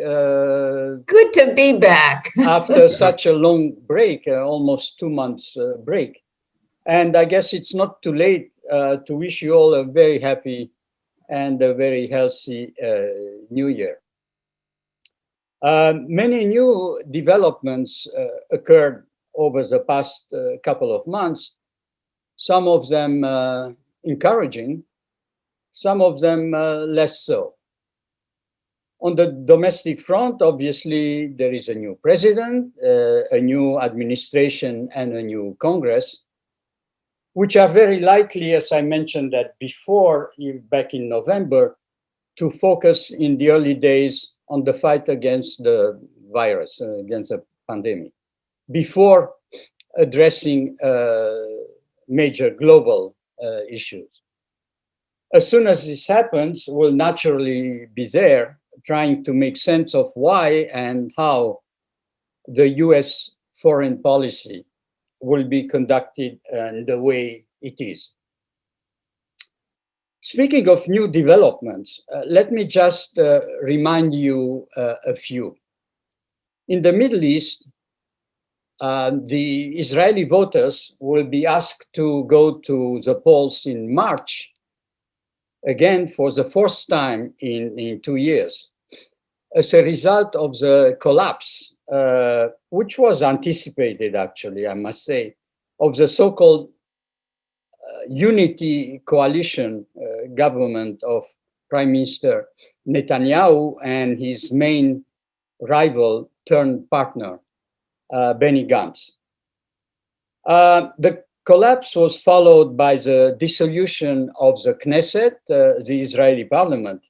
Good to be back. After such a long break, almost 2 months break. And I guess it's not too late to wish you all a very happy and a very healthy new year. Many new developments occurred over the past couple of months, some of them encouraging, some of them less so. On the domestic front, obviously, there is a new president, a new administration, and a new Congress, which are very likely, as I mentioned that before, back in November, to focus in the early days on the fight against the virus, against the pandemic, before addressing major global issues. As soon as this happens, we'll naturally be there trying to make sense of why and how the US foreign policy will be conducted in the way it is. Speaking of new developments, let me just remind you a few. In the Middle East, the Israeli voters will be asked to go to the polls in March, again for the fourth time in 2 years, as a result of the collapse, which was anticipated actually, I must say, of the so-called unity coalition government of Prime Minister Netanyahu and his main rival turned partner, Benny Gantz. The collapse was followed by the dissolution of the Knesset, the Israeli parliament.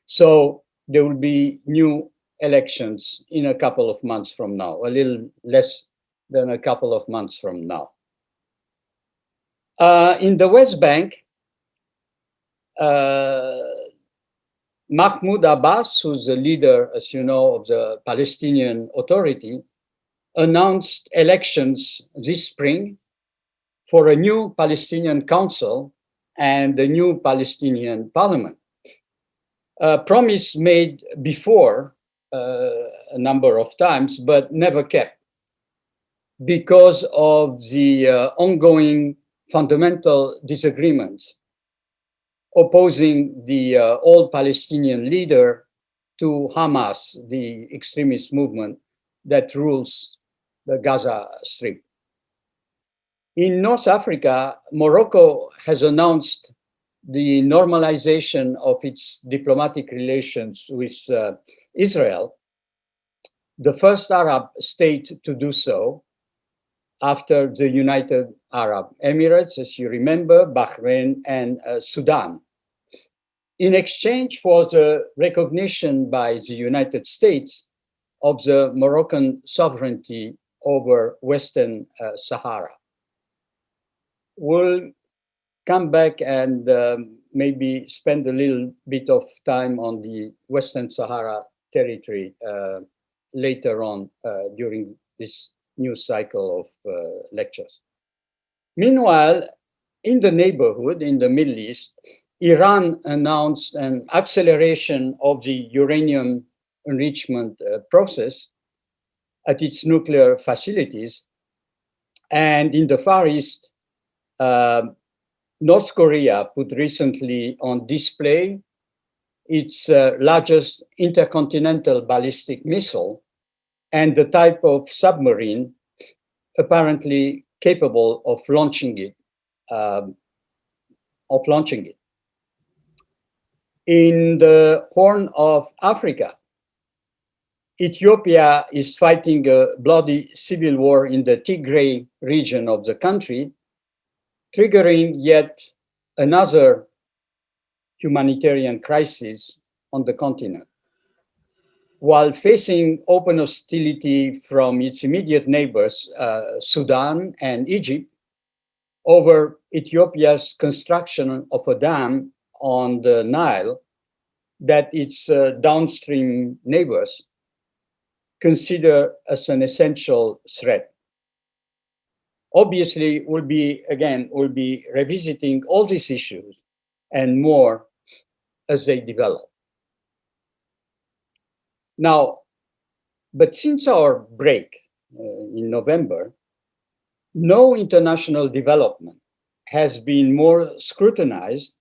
So there will be new elections in a couple of months from now, a little less than a couple of months from now. In the West Bank, Mahmoud Abbas, who's the leader, as you know, of the Palestinian Authority, announced elections this spring for a new Palestinian council and a new Palestinian parliament. A promise made before a number of times, but never kept because of the ongoing fundamental disagreements opposing the old Palestinian leader to Hamas, the extremist movement that rules the Gaza Strip. In North Africa, Morocco has announced the normalization of its diplomatic relations with Israel, the first Arab state to do so after the United Arab Emirates, as you remember, Bahrain and Sudan, in exchange for the recognition by the United States of the Moroccan sovereignty over Western Sahara. We'll come back and maybe spend a little bit of time on the Western Sahara territory later on during this new cycle of lectures. Meanwhile, in the neighborhood, in the Middle East, Iran announced an acceleration of the uranium enrichment process at its nuclear facilities. And in the Far East, North Korea put recently on display its largest intercontinental ballistic missile and the type of submarine apparently capable of launching it. In the Horn of Africa, Ethiopia is fighting a bloody civil war in the Tigray region of the country, triggering yet another humanitarian crisis on the continent. While facing open hostility from its immediate neighbors, Sudan and Egypt, over Ethiopia's construction of a dam on the Nile that its downstream neighbors consider as an essential threat. Obviously, we'll be revisiting all these issues and more as they develop. Now, but since our break in November, no international development has been more scrutinized,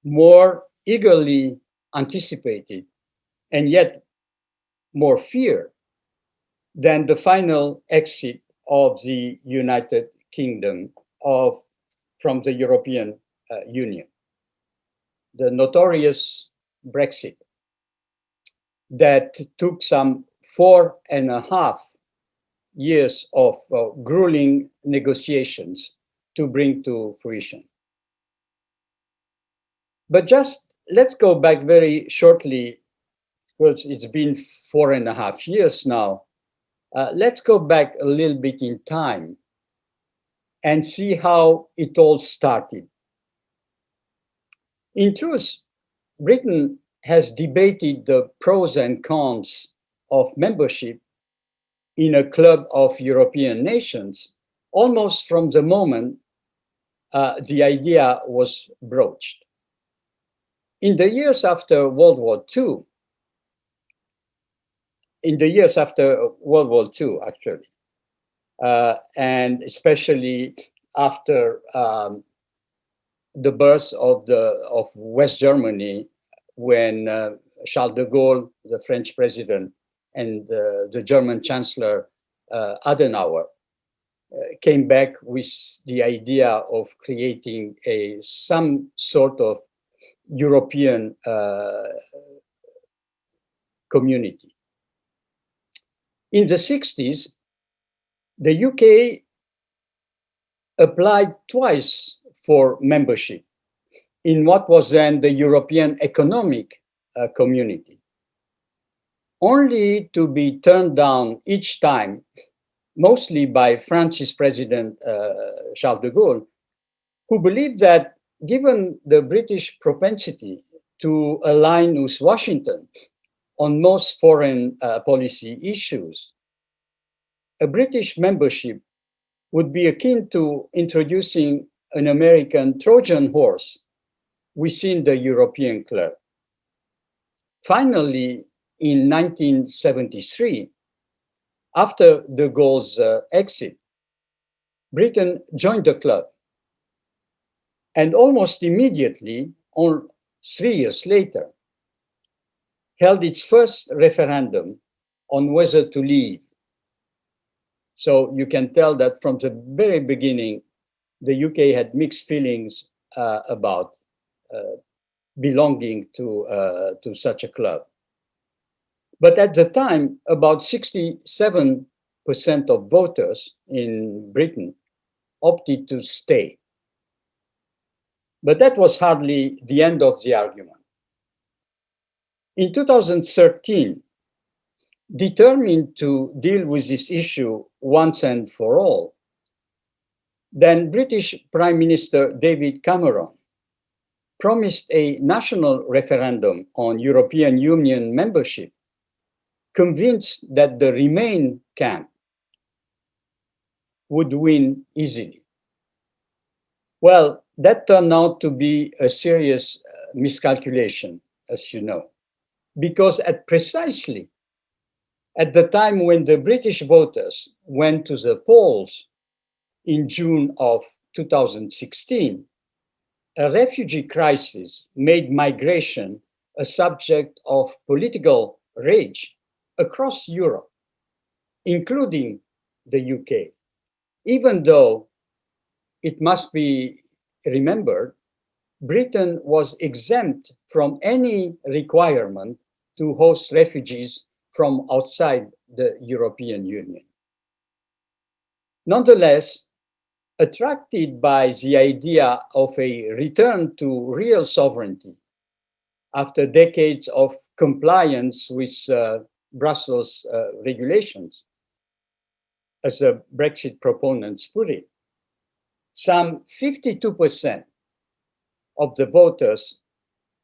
more eagerly anticipated, and yet more feared than the final exit of the United Kingdom from the European Union, the notorious Brexit that took some 4.5 years of grueling negotiations to bring to fruition. But just let's go back very shortly, because it's been 4.5 years now. Let's go back a little bit in time and see how it all started. In truth, Britain has debated the pros and cons of membership in a club of European nations almost from the moment the idea was broached. In the years after World War II, actually, and especially after the birth of West Germany, when Charles de Gaulle, the French president, and the German Chancellor Adenauer came back with the idea of creating some sort of European community. In the 60s, the UK applied twice for membership in what was then the European Economic Community, only to be turned down each time, mostly by France's President Charles de Gaulle, who believed that given the British propensity to align with Washington on most foreign policy issues, a British membership would be akin to introducing an American Trojan horse within the European club. Finally, in 1973, after de Gaulle's exit, Britain joined the club, and almost immediately, 3 years later, held its first referendum on whether to leave. So you can tell that from the very beginning, the UK had mixed feelings about belonging to such a club. But at the time, about 67% of voters in Britain opted to stay. But that was hardly the end of the argument. In 2013, determined to deal with this issue once and for all, then British Prime Minister David Cameron promised a national referendum on European Union membership, convinced that the Remain camp would win easily. Well, that turned out to be a serious miscalculation, as you know, because precisely at the time when the British voters went to the polls in June of 2016, a refugee crisis made migration a subject of political rage across Europe, including the UK, even though it must be remembered, Britain was exempt from any requirement to host refugees from outside the European Union. Nonetheless, attracted by the idea of a return to real sovereignty after decades of compliance with Brussels regulations, as the Brexit proponents put it, some 52% of the voters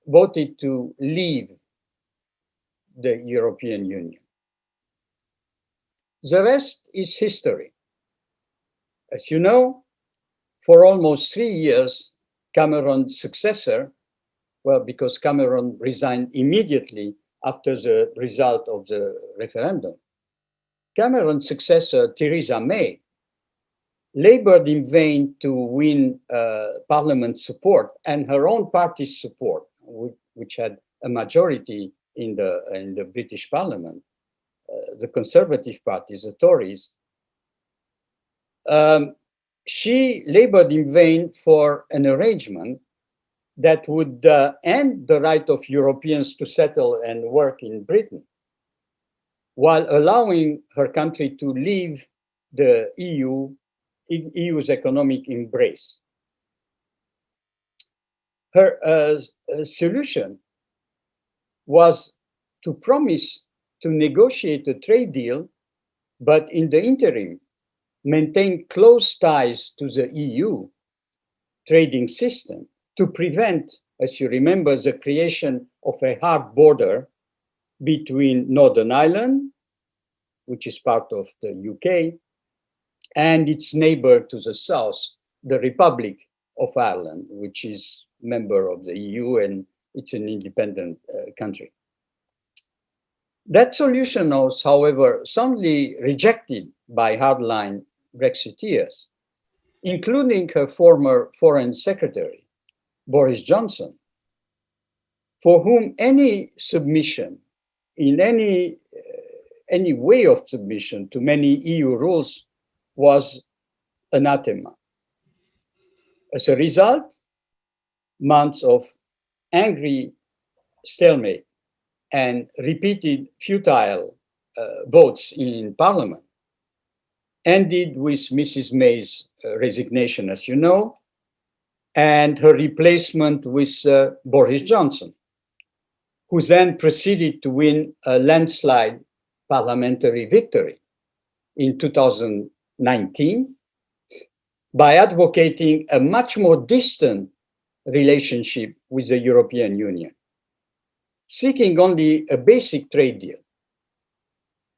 voted to leave the European Union. The rest is history. As you know, for almost 3 years, Cameron's successor, well, because Cameron resigned immediately after the result of the referendum. Cameron's successor, Theresa May, labored in vain to win Parliament support and her own party's support, which had a majority in the British Parliament, the Conservative parties, the Tories. She labored in vain for an arrangement that would end the right of Europeans to settle and work in Britain, while allowing her country to leave the EU's economic embrace. Her solution was to promise to negotiate a trade deal, but in the interim, maintain close ties to the EU trading system to prevent, as you remember, the creation of a hard border between Northern Ireland, which is part of the UK, and its neighbor to the south, the Republic of Ireland, which is member of the EU and it's an independent country. That solution was, however, soundly rejected by hardline Brexiteers, including her former Foreign Secretary, Boris Johnson, for whom any submission in any way of submission to many EU rules was anathema. As a result, months of angry stalemate and repeated futile votes in Parliament ended with Mrs. May's resignation, as you know, and her replacement with Boris Johnson, who then proceeded to win a landslide parliamentary victory in 2019 by advocating a much more distant relationship with the European Union, seeking only a basic trade deal.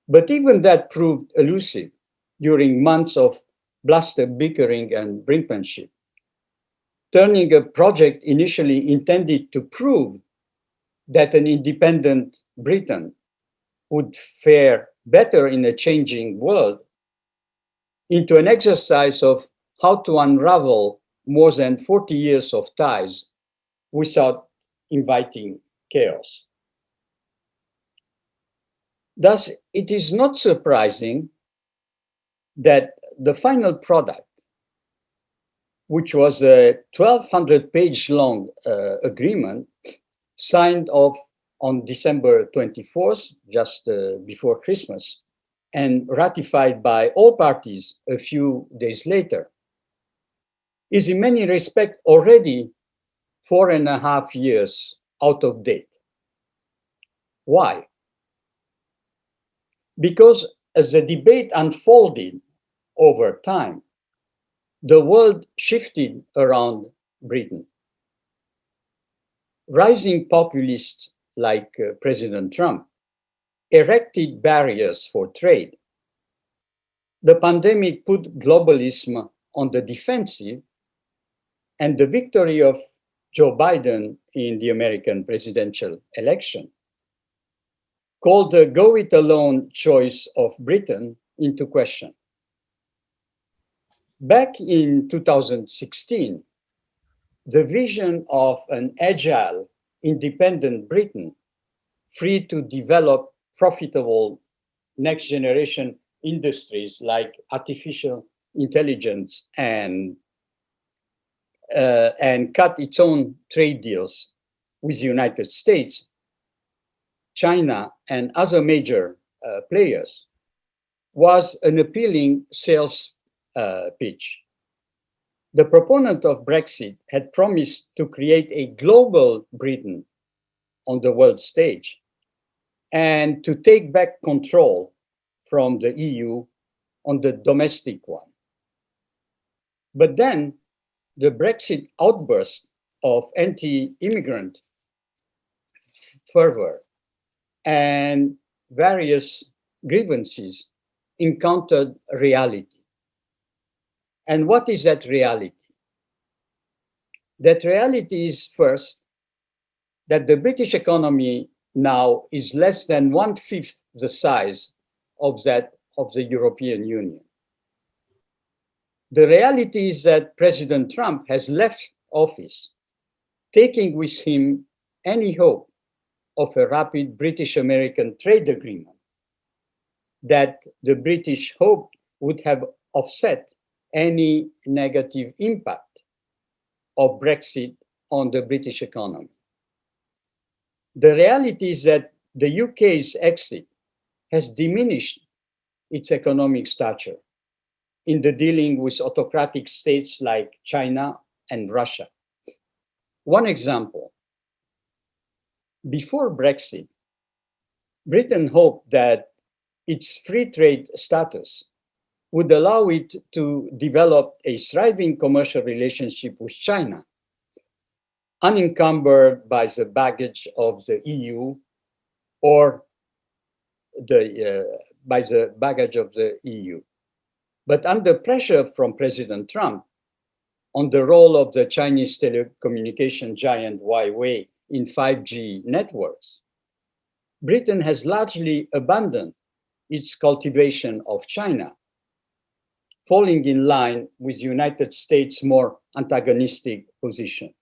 But even that proved elusive during months of bluster, bickering, and brinkmanship, turning a project initially intended to prove that an independent Britain would fare better in a changing world into an exercise of how to unravel more than 40 years of ties without inviting chaos. Thus, it is not surprising that the final product, which was a 1,200-page long agreement signed off on December 24th, just before Christmas, and ratified by all parties a few days later, is in many respects already 4.5 years out of date. Why? Because as the debate unfolded over time, the world shifted around Britain. Rising populists like President Trump erected barriers for trade. The pandemic put globalism on the defensive, and the victory of Joe Biden in the American presidential election called the go-it-alone choice of Britain into question. Back in 2016, the vision of an agile, independent Britain, free to develop profitable next-generation industries like artificial intelligence and cut its own trade deals with the United States, China, and other major players, was an appealing sales pitch. The proponent of Brexit had promised to create a global Britain on the world stage and to take back control from the EU on the domestic one. But then the Brexit outburst of anti-immigrant fervor and various grievances encountered reality. And what is that reality? That reality is first that the British economy now is less than 1/5 the size of that of the European Union. The reality is that President Trump has left office, taking with him any hope of a rapid British-American trade agreement that the British hoped would have offset any negative impact of Brexit on the British economy. The reality is that the UK's exit has diminished its economic stature in the dealing with autocratic states like China and Russia. One example, before Brexit, Britain hoped that its free trade status would allow it to develop a thriving commercial relationship with China, unencumbered by the baggage of the EU or by the baggage of the EU. But under pressure from President Trump on the role of the Chinese telecommunication giant Huawei in 5G networks, Britain has largely abandoned its cultivation of China, falling in line with the United States' more antagonistic position.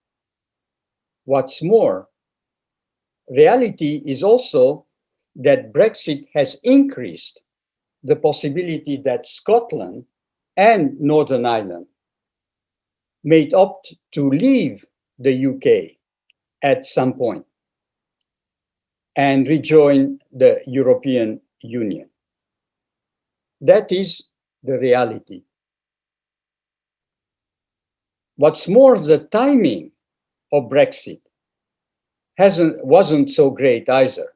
What's more, reality is also that Brexit has increased the possibility that Scotland and Northern Ireland may opt to leave the UK at some point and rejoin the European Union. That is the reality. What's more, the timing of Brexit wasn't so great either.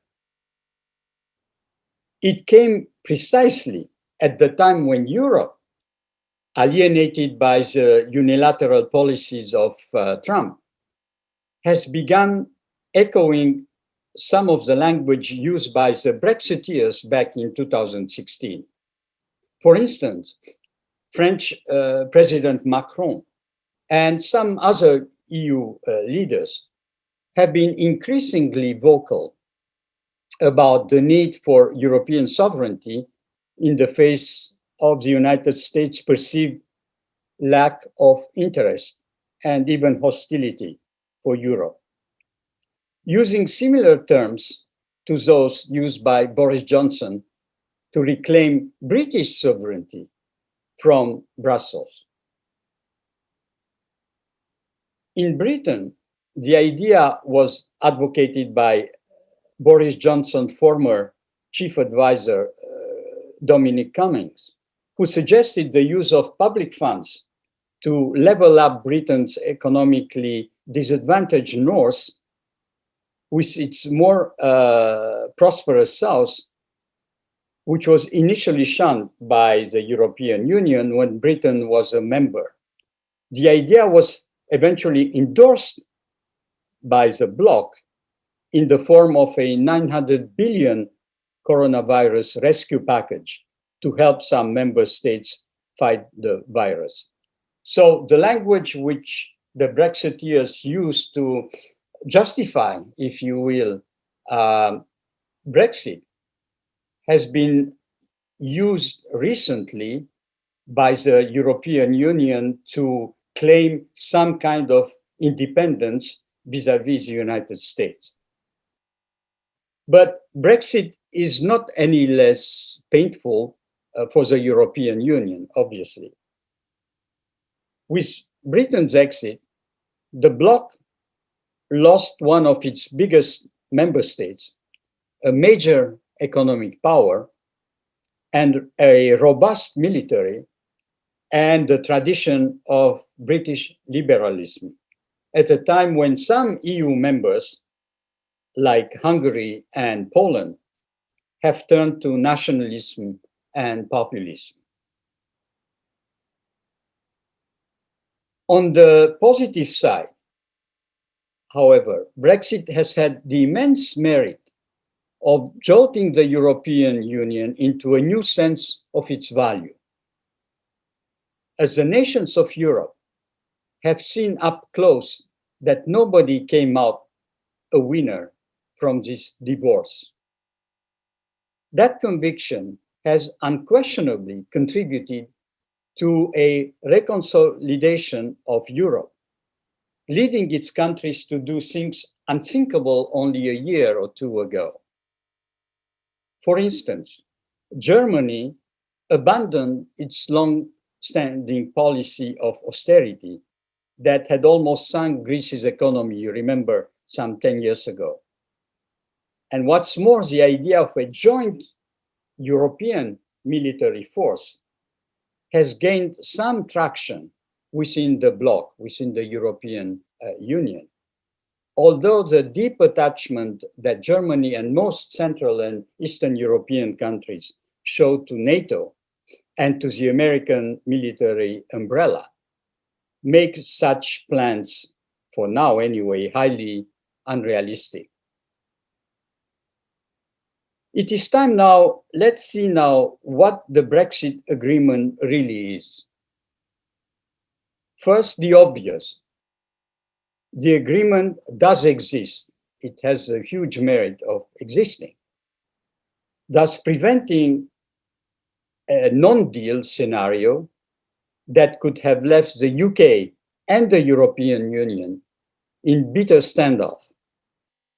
It came precisely at the time when Europe, alienated by the unilateral policies of Trump, has begun echoing some of the language used by the Brexiteers back in 2016. For instance, French President Macron and some other EU leaders have been increasingly vocal about the need for European sovereignty in the face of the United States' perceived lack of interest and even hostility for Europe. Using similar terms to those used by Boris Johnson to reclaim British sovereignty from Brussels. In Britain, the idea was advocated by Boris Johnson's former chief advisor, Dominic Cummings, who suggested the use of public funds to level up Britain's economically disadvantaged north with its more prosperous south, which was initially shunned by the European Union when Britain was a member. The idea was eventually endorsed by the bloc in the form of a 900 billion coronavirus rescue package to help some member states fight the virus. So the language which the Brexiteers used to justify, if you will, Brexit has been used recently by the European Union to claim some kind of independence vis-à-vis the United States. But Brexit is not any less painful for the European Union, obviously. With Britain's exit, the bloc lost one of its biggest member states, a major economic power, and a robust military, and the tradition of British liberalism, at a time when some EU members, like Hungary and Poland, have turned to nationalism and populism. On the positive side, however, Brexit has had the immense merit of jolting the European Union into a new sense of its value. As the nations of Europe have seen up close that nobody came out a winner from this divorce. That conviction has unquestionably contributed to a reconsolidation of Europe, leading its countries to do things unthinkable only a year or two ago. For instance, Germany abandoned its long-standing policy of austerity that had almost sunk Greece's economy, you remember, some 10 years ago. And what's more, the idea of a joint European military force has gained some traction within the bloc, within the European Union. Although the deep attachment that Germany and most Central and Eastern European countries show to NATO and to the American military umbrella makes such plans, for now anyway, highly unrealistic. It is time now, let's see now what the Brexit agreement really is. First, the obvious. The agreement does exist. It has a huge merit of existing, thus preventing a non-deal scenario that could have left the UK and the European Union in bitter standoff,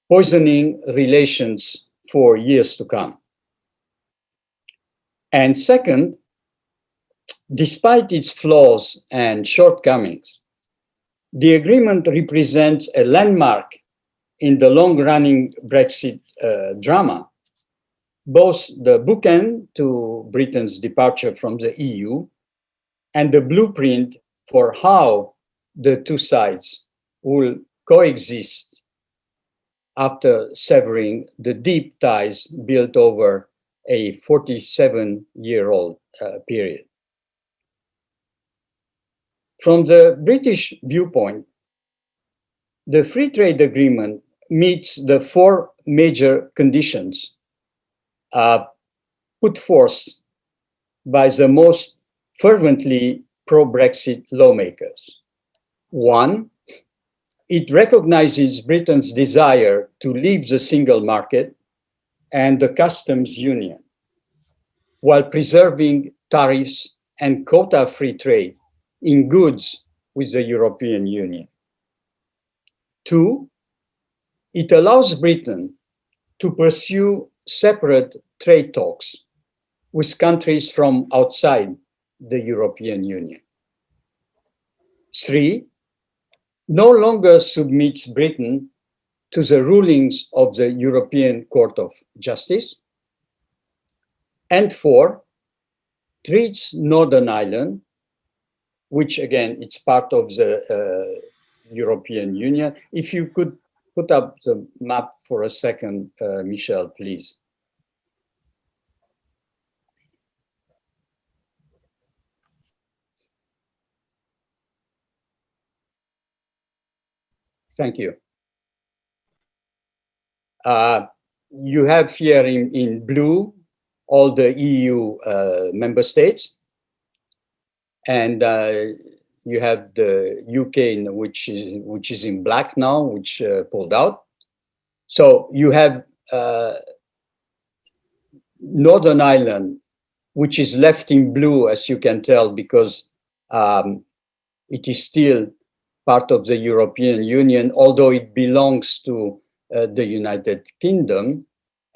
poisoning relations for years to come. And second, despite its flaws and shortcomings, the agreement represents a landmark in the long-running Brexit drama, both the bookend to Britain's departure from the EU and the blueprint for how the two sides will coexist after severing the deep ties built over a 47-year-old period. From the British viewpoint, the free trade agreement meets the four major conditions put forth by the most fervently pro-Brexit lawmakers. One, it recognizes Britain's desire to leave the single market and the customs union while preserving tariffs and quota-free trade in goods with the European Union. Two, it allows Britain to pursue separate trade talks with countries from outside the European Union. Three, no longer submits Britain to the rulings of the European Court of Justice. And four, treats Northern Ireland, which again, it's part of the European Union. If you could put up the map for a second, Michelle, please. Thank you. You have here in blue all the EU member states, and you have the UK, which is in black now, which pulled out. So you have Northern Ireland, which is left in blue, as you can tell, because it is still part of the European Union, although it belongs to the United Kingdom,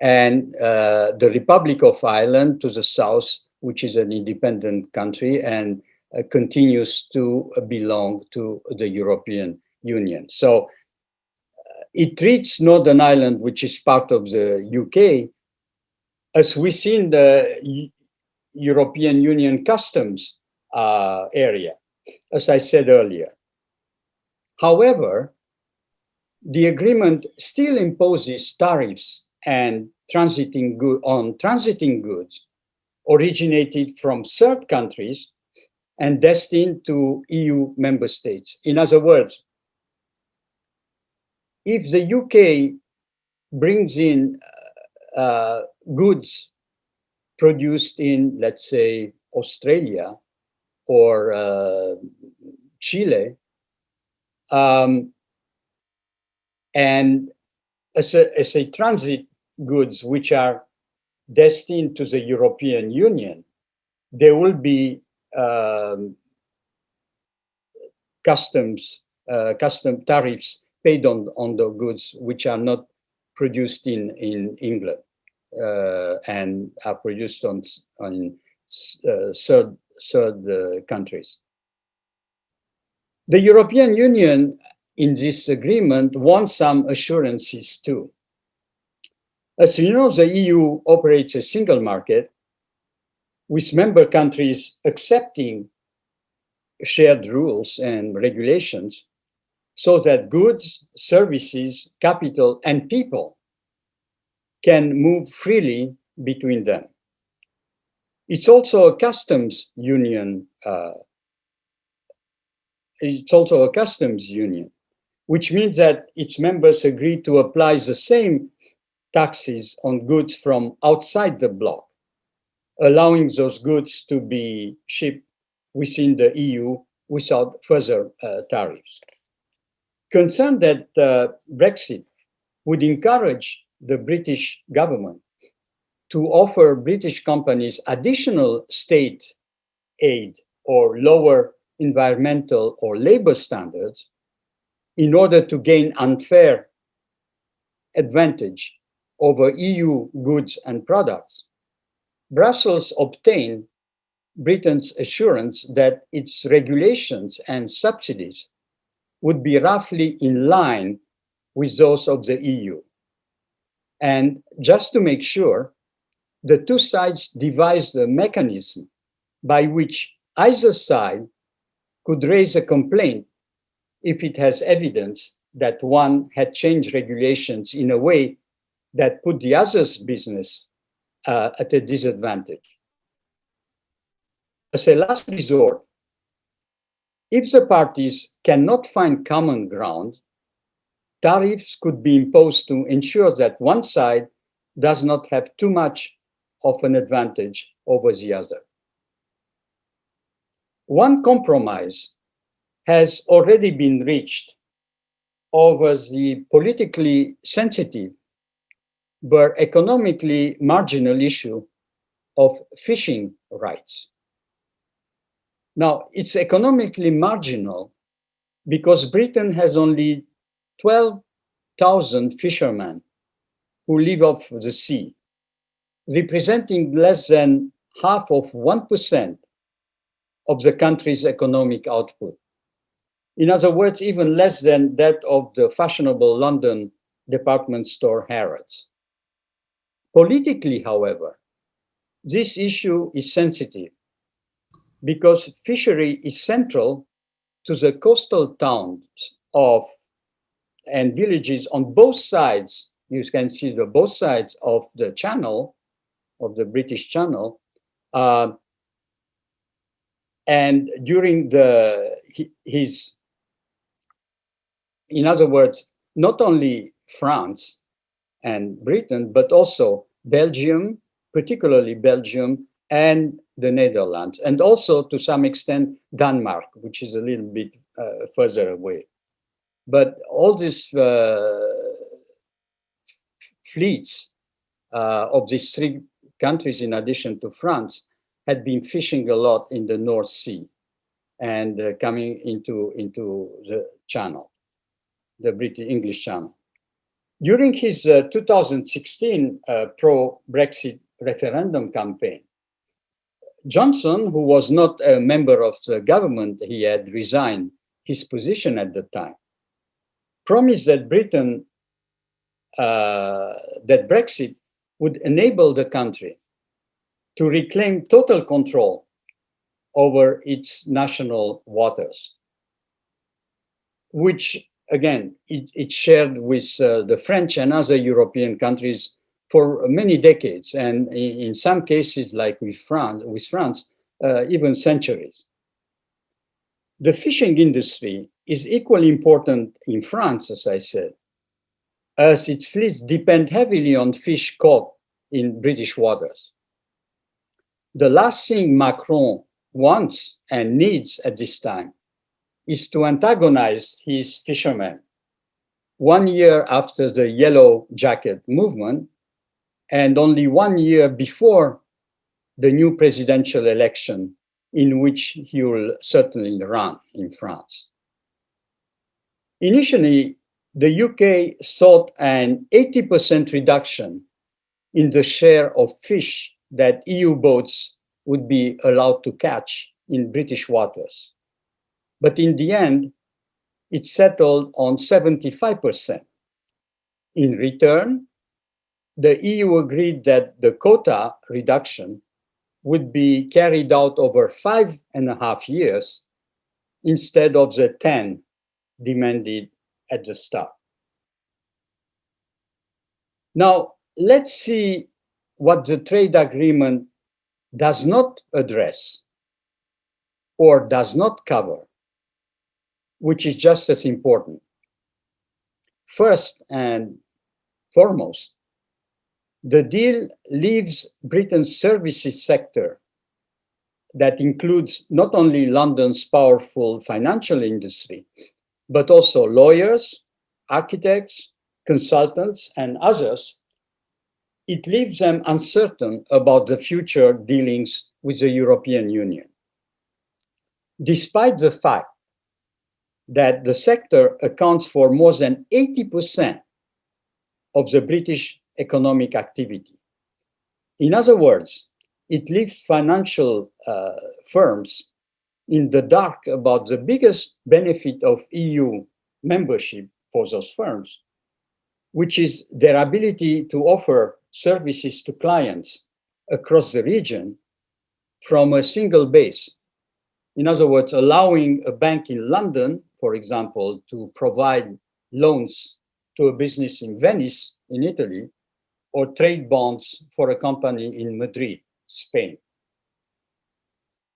and the Republic of Ireland to the south, which is an independent country and continues to belong to the European Union. So it treats Northern Ireland, which is part of the UK, as within the European Union customs area, as I said earlier. However, the agreement still imposes tariffs and transiting goods originated from third countries and destined to EU member states. In other words, if the UK brings in goods produced in, let's say, Australia or Chile, and as a transit goods which are destined to the European Union, there will be custom tariffs paid on the goods which are not produced in England and are produced on third countries. The European Union in this agreement wants some assurances too. As you know, the EU operates a single market with member countries accepting shared rules and regulations so that goods, services, capital, and people can move freely between them. It's also a customs union. Which means that its members agree to apply the same taxes on goods from outside the bloc, allowing those goods to be shipped within the EU without further tariffs. Concerned that Brexit would encourage the British government to offer British companies additional state aid or lower environmental or labor standards in order to gain unfair advantage over EU goods and products, Brussels obtained Britain's assurance that its regulations and subsidies would be roughly in line with those of the EU. And just to make sure, the two sides devised a mechanism by which either side could raise a complaint if it has evidence that one had changed regulations in a way that put the other's business at a disadvantage. As a last resort, if the parties cannot find common ground, tariffs could be imposed to ensure that one side does not have too much of an advantage over the other. One compromise has already been reached over the politically sensitive but economically marginal issue of fishing rights. Now, it's economically marginal because Britain has only 12,000 fishermen who live off the sea, representing less than half of 1% of the country's economic output. In other words, even less than that of the fashionable London department store Harrods. Politically, however, this issue is sensitive because fishery is central to the coastal towns and villages on both sides. You can see both sides of the channel, of the British Channel. And during in other words, not only France and Britain, but also Belgium, particularly Belgium and the Netherlands, and also to some extent Denmark, which is a little bit further away. But all these fleets of these three countries, in addition to France, had been fishing a lot in the North Sea and coming into the channel, the British English Channel. During his 2016 pro-Brexit referendum campaign, Johnson, who was not a member of the government, he had resigned his position at the time, promised that that Brexit would enable the country to reclaim total control over its national waters, which again, it shared with the French and other European countries for many decades, and in some cases, like with France, even centuries. The fishing industry is equally important in France, as I said, as its fleets depend heavily on fish caught in British waters. The last thing Macron wants and needs at this time is to antagonize his fishermen 1 year after the Yellow Jacket movement, and only 1 year before the new presidential election in which he will certainly run in France. Initially, the UK sought an 80% reduction in the share of fish that EU boats would be allowed to catch in British waters. But in the end, it settled on 75%. In return, the EU agreed that the quota reduction would be carried out over 5.5 years instead of the 10 demanded at the start. Now, let's see what the trade agreement does not address or does not cover, which is just as important. First and foremost, the deal leaves Britain's services sector, that includes not only London's powerful financial industry, but also lawyers, architects, consultants, and others. It leaves them uncertain about the future dealings with the European Union. Despite the fact that the sector accounts for more than 80% of the British economic activity. In other words, it leaves financial firms in the dark about the biggest benefit of EU membership for those firms, which is their ability to offer services to clients across the region from a single base. In other words, allowing a bank in London, for example, to provide loans to a business in Venice, in Italy, or trade bonds for a company in Madrid, Spain.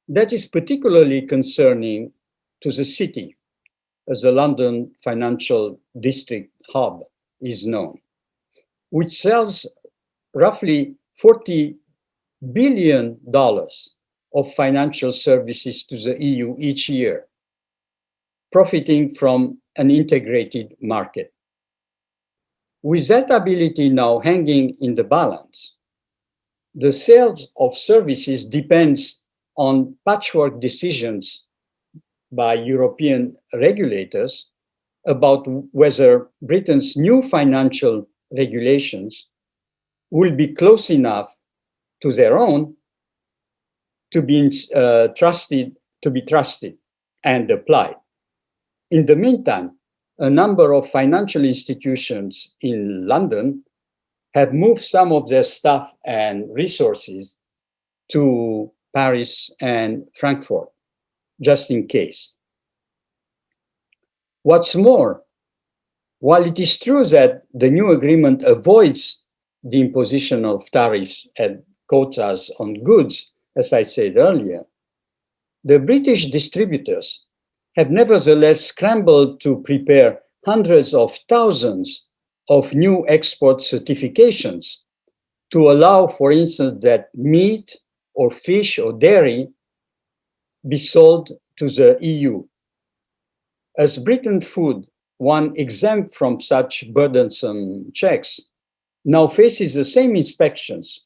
That is particularly concerning to the city, as the London Financial District Hub is known, which sells roughly $40 billion of financial services to the EU each year, profiting from an integrated market. With that ability now hanging in the balance, the sales of services depends on patchwork decisions by European regulators about whether Britain's new financial regulations will be close enough to their own to be trusted and applied. In the meantime, a number of financial institutions in London have moved some of their staff and resources to Paris and Frankfurt, just in case. What's more, while it is true that the new agreement avoids the imposition of tariffs and quotas on goods, as I said earlier, the British distributors have nevertheless scrambled to prepare hundreds of thousands of new export certifications to allow, for instance, that meat or fish or dairy be sold to the EU. As Britain Food, one exempt from such burdensome checks, now faces the same inspections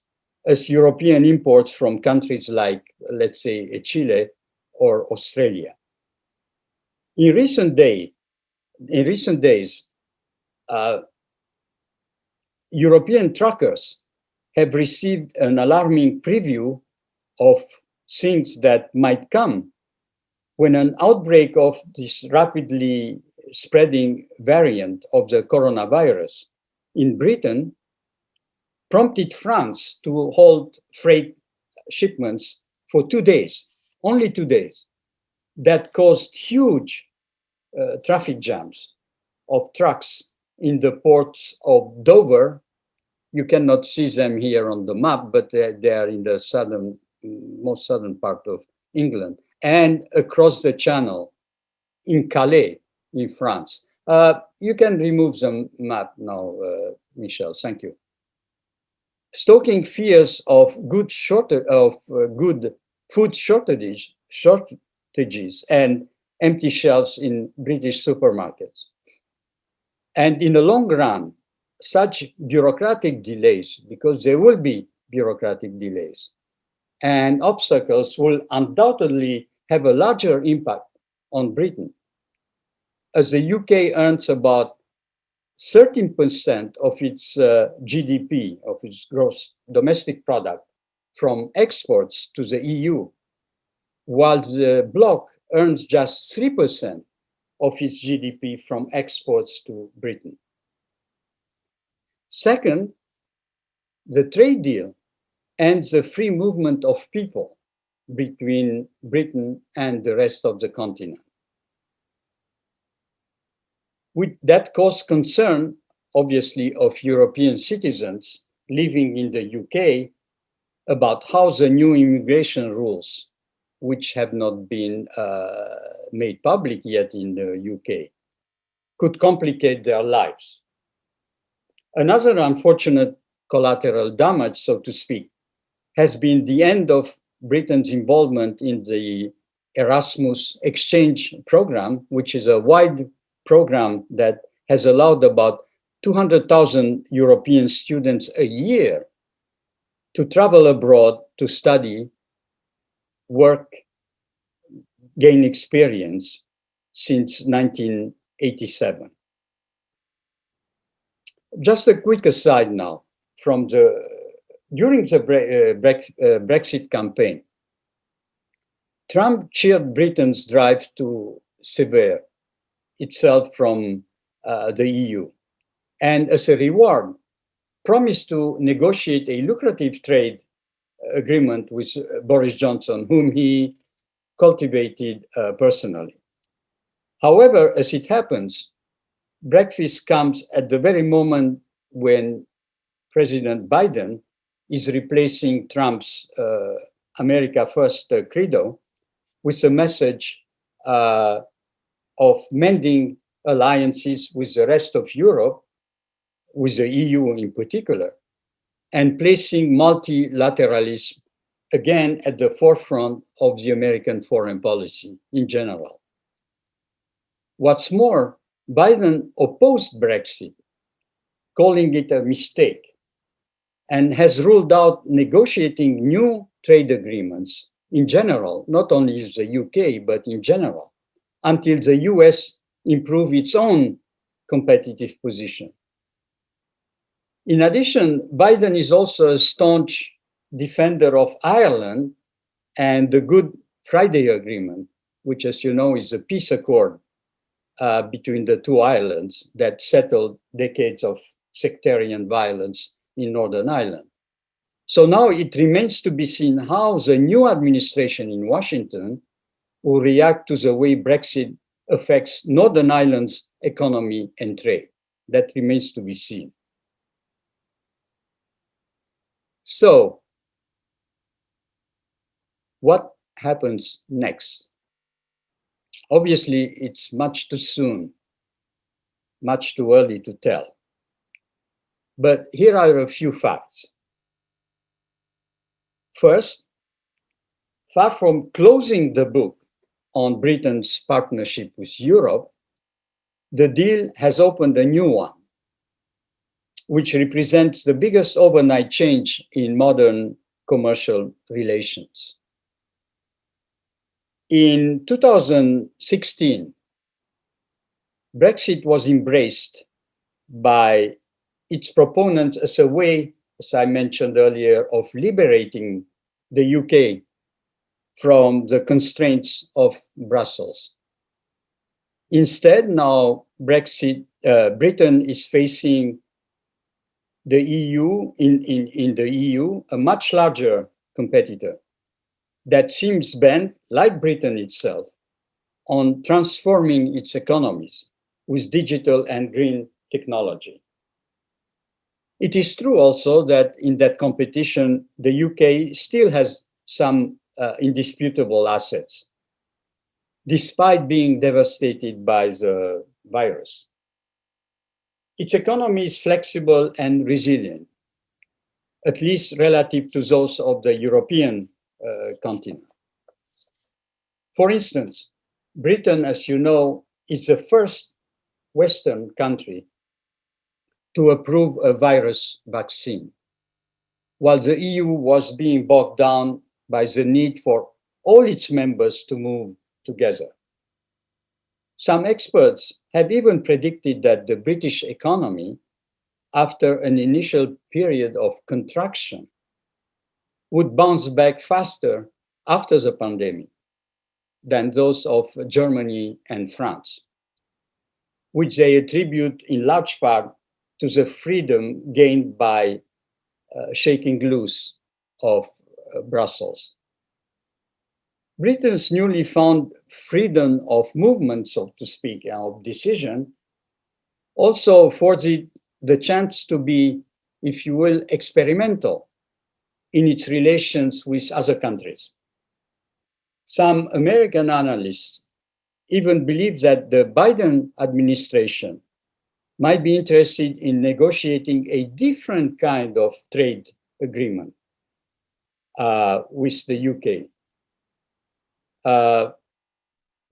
as European imports from countries like, let's say, Chile or Australia. In recent days, European truckers have received an alarming preview of things that might come when an outbreak of this rapidly spreading variant of the coronavirus in Britain prompted France to hold freight shipments for 2 days, only 2 days. That caused huge traffic jams of trucks in the ports of Dover. You cannot see them here on the map, but they are in the most southern part of England, and across the channel in Calais, in France. You can remove the map now, Michel, thank you. Stoking fears of good food shortages and empty shelves in British supermarkets. And in the long run, such bureaucratic delays, because there will be bureaucratic delays, and obstacles will undoubtedly have a larger impact on Britain. As the UK earns about 13% of its GDP, of its gross domestic product, from exports to the EU, while the bloc earns just 3% of its GDP from exports to Britain. Second, the trade deal ends the free movement of people between Britain and the rest of the continent. That caused concern, obviously, of European citizens living in the UK about how the new immigration rules, which have not been made public yet in the UK, could complicate their lives. Another unfortunate collateral damage, so to speak, has been the end of Britain's involvement in the Erasmus exchange program, which is a wide program that has allowed about 200,000 European students a year to travel abroad to study, work, gain experience since 1987. Just a quick aside now from during the Brexit campaign, Trump cheered Britain's drive to sever itself from the EU, and as a reward, promised to negotiate a lucrative trade agreement with Boris Johnson, whom he cultivated personally. However, as it happens, Brexit comes at the very moment when President Biden is replacing Trump's America First credo with a message of mending alliances with the rest of Europe, with the EU in particular, and placing multilateralism again at the forefront of the American foreign policy in general. What's more, Biden opposed Brexit, calling it a mistake, and has ruled out negotiating new trade agreements in general, not only with the UK, but in general, until the US improve its own competitive position. In addition, Biden is also a staunch defender of Ireland and the Good Friday Agreement, which, as you know, is a peace accord between the two islands that settled decades of sectarian violence in Northern Ireland. So now it remains to be seen how the new administration in Washington will react to the way Brexit affects Northern Ireland's economy and trade. That remains to be seen. So, what happens next? Obviously, it's much too soon, much too early to tell. But here are a few facts. First, far from closing the book on Britain's partnership with Europe, the deal has opened a new one, which represents the biggest overnight change in modern commercial relations. In 2016, Brexit was embraced by its proponents as a way, as I mentioned earlier, of liberating the UK from the constraints of Brussels. Instead, now Britain is facing the EU, in the EU, a much larger competitor that seems bent, like Britain itself, on transforming its economies with digital and green technology. It is true also that in that competition, the UK still has some indisputable assets, despite being devastated by the virus. Its economy is flexible and resilient, at least relative to those of the European continent. For instance, Britain, as you know, is the first Western country to approve a virus vaccine, while the EU was being bogged down by the need for all its members to move together. Some experts have even predicted that the British economy, after an initial period of contraction, would bounce back faster after the pandemic than those of Germany and France, which they attribute in large part to the freedom gained by shaking loose of Brussels. Britain's newly found freedom of movement, so to speak, of decision, also affords it the chance to be, if you will, experimental in its relations with other countries. Some American analysts even believe that the Biden administration might be interested in negotiating a different kind of trade agreement with the UK.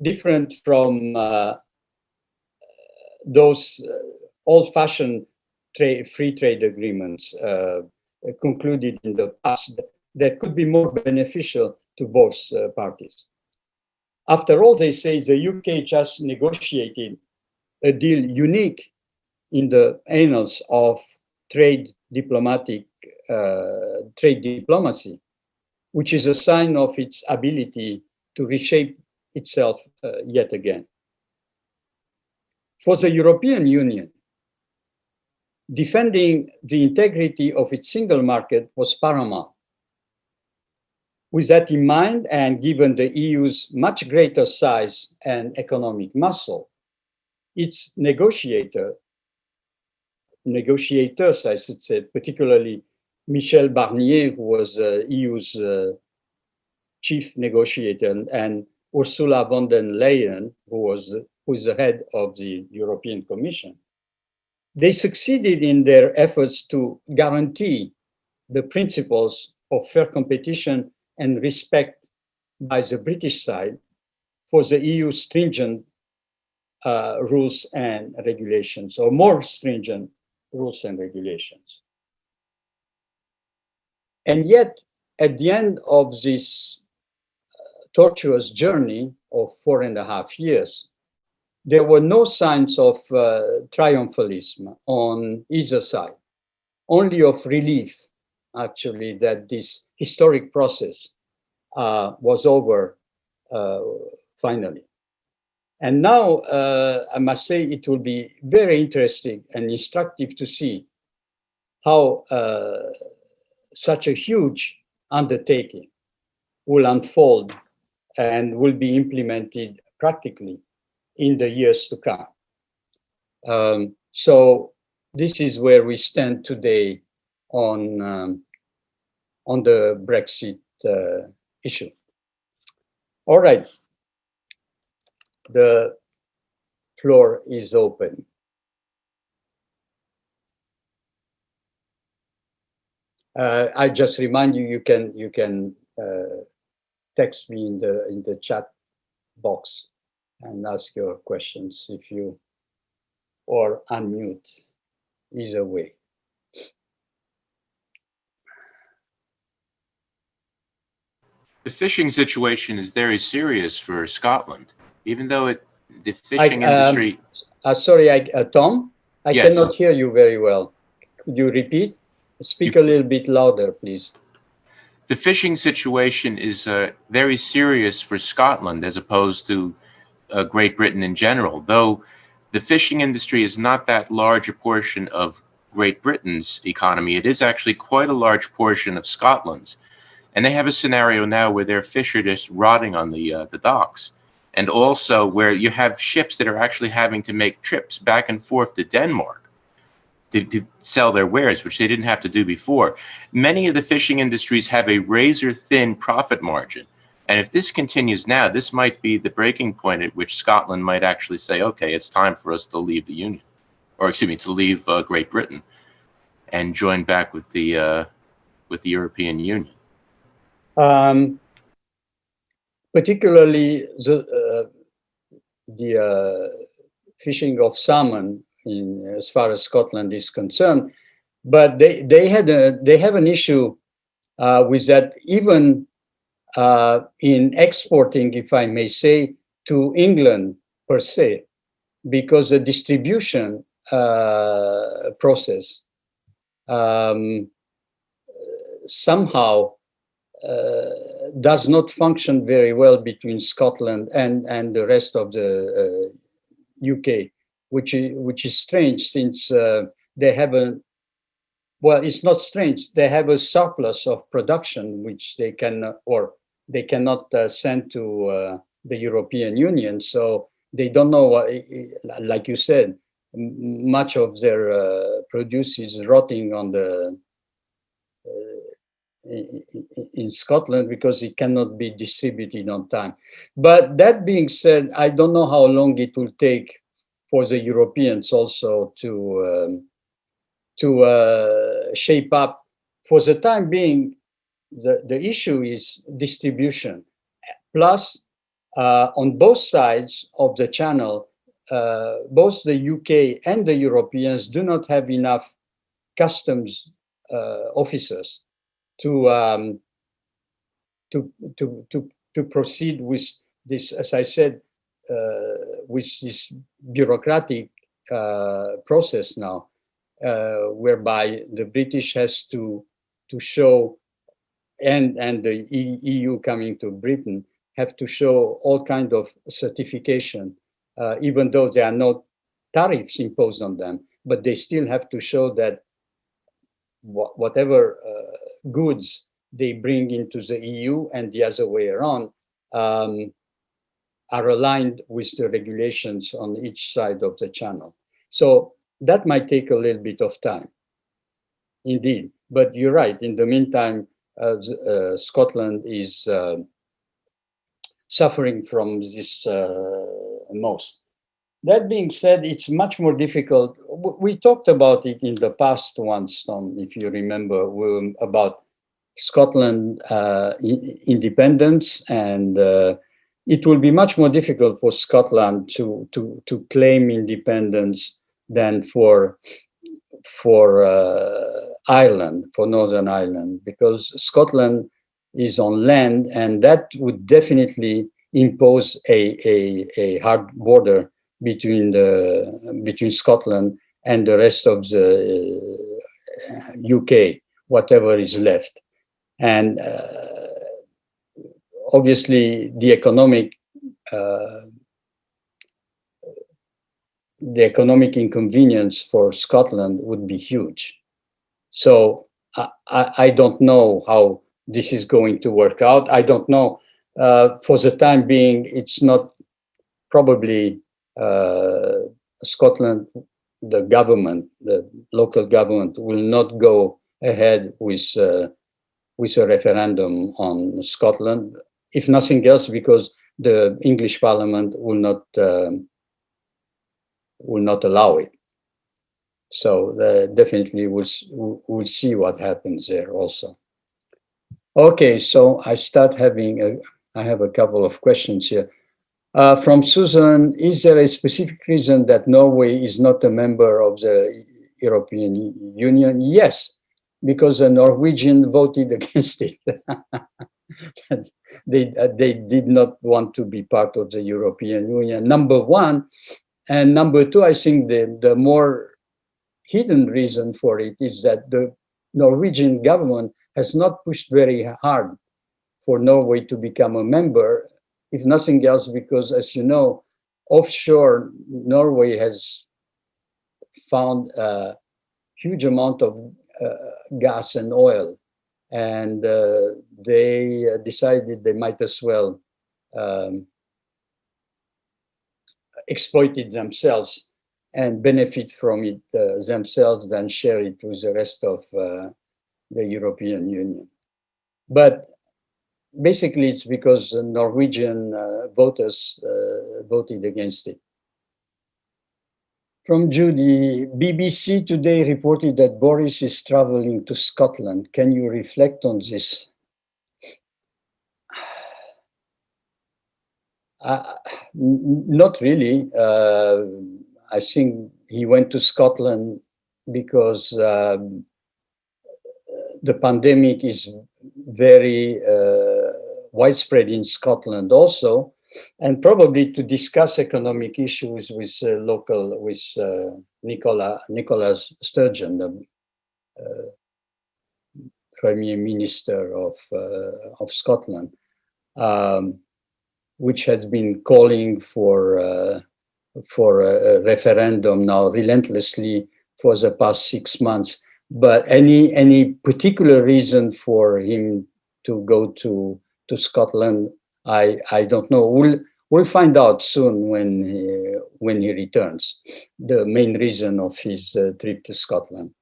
Different from those old-fashioned free trade agreements concluded in the past that could be more beneficial to both parties. After all, they say the UK just negotiated a deal unique in the annals of trade diplomacy, which is a sign of its ability to reshape itself yet again. For the European Union, defending the integrity of its single market was paramount. With that in mind, and given the EU's much greater size and economic muscle, its negotiators, I should say, particularly Michel Barnier, who was EU's chief negotiator, and Ursula von der Leyen, who is the head of the European Commission, they succeeded in their efforts to guarantee the principles of fair competition and respect by the British side for the EU's stringent rules and regulations, or more stringent rules and regulations. And yet, at the end of this tortuous journey of 4.5 years, there were no signs of triumphalism on either side, only of relief, actually, that this historic process was over finally. And now, I must say, it will be very interesting and instructive to see how such a huge undertaking will unfold and will be implemented practically in the years to come. So this is where we stand today on the Brexit issue. All right, the floor is open. I just remind you, you can text me in the chat box and ask your questions if you, or unmute, either way. The fishing situation is very serious for Scotland, even though the fishing industry... Sorry, Tom, I Yes. cannot hear you very well. Could you repeat? Speak a little bit louder, please. The fishing situation is very serious for Scotland as opposed to Great Britain in general, though the fishing industry is not that large a portion of Great Britain's economy. It is actually quite a large portion of Scotland's. And they have a scenario now where their fish are just rotting on the docks. And also where you have ships that are actually having to make trips back and forth to Denmark to sell their wares, which they didn't have to do before. Many of the fishing industries have a razor-thin profit margin. And if this continues now, this might be the breaking point at which Scotland might actually say, okay, it's time for us to leave the Union, or excuse me, to leave Great Britain and join back with the European Union. Particularly the fishing of salmon as far as Scotland is concerned. But they have an issue with that, even in exporting, if I may say, to England per se, because the distribution process somehow does not function very well between Scotland and the rest of the UK, which is strange, since they have a, well, it's not strange. They have a surplus of production which they can, or they cannot send to the European Union. So they don't know what, like you said, much of their produce is rotting on the in Scotland because it cannot be distributed on time. But that being said, I don't know how long it will take for the Europeans also to shape up. For the time being, the issue is distribution. Plus, on both sides of the channel, both the UK and the Europeans do not have enough customs officers to proceed with this, as I said, with this bureaucratic process now, whereby the British has to show, and the EU coming to Britain have to show all kind of certification, even though there are no tariffs imposed on them, but they still have to show that whatever goods they bring into the EU and the other way around are aligned with the regulations on each side of the channel. So that might take a little bit of time, indeed. But you're right. In the meantime, Scotland is suffering from this most. That being said, it's much more difficult. We talked about it in the past once, Tom, if you remember, about Scotland independence, and it will be much more difficult for Scotland to claim independence than for Ireland, for Northern Ireland, because Scotland is on land, and that would definitely impose a hard border between Scotland and the rest of the UK, whatever is left. And obviously the economic inconvenience for Scotland would be huge. So I don't know how this is going to work out. I don't know. For the time being, it's not probably Scotland, the government, the local government will not go ahead with a referendum on Scotland, if nothing else, because the English Parliament will not allow it. So definitely we'll see what happens there also. Okay, so I have a couple of questions here. From Susan, is there a specific reason that Norway is not a member of the European Union? Yes, because the Norwegian voted against it. They did not want to be part of the European Union, number one. And number two, I think the more hidden reason for it is that the Norwegian government has not pushed very hard for Norway to become a member, if nothing else, because, as you know, offshore Norway has found a huge amount of gas and oil, and they decided they might as well exploit it themselves and benefit from it themselves than share it with the rest of the European Union. But basically, it's because Norwegian voters voted against it. From Judy, BBC today reported that Boris is traveling to Scotland. Can you reflect on this? Not really. I think he went to Scotland because the pandemic is very widespread in Scotland also, and probably to discuss economic issues with Nicola Sturgeon, the Premier Minister of Scotland, which has been calling for a referendum now relentlessly for the past 6 months. But any particular reason for him to go to Scotland, I don't know. We'll find out soon when he returns. The main reason of his trip to Scotland.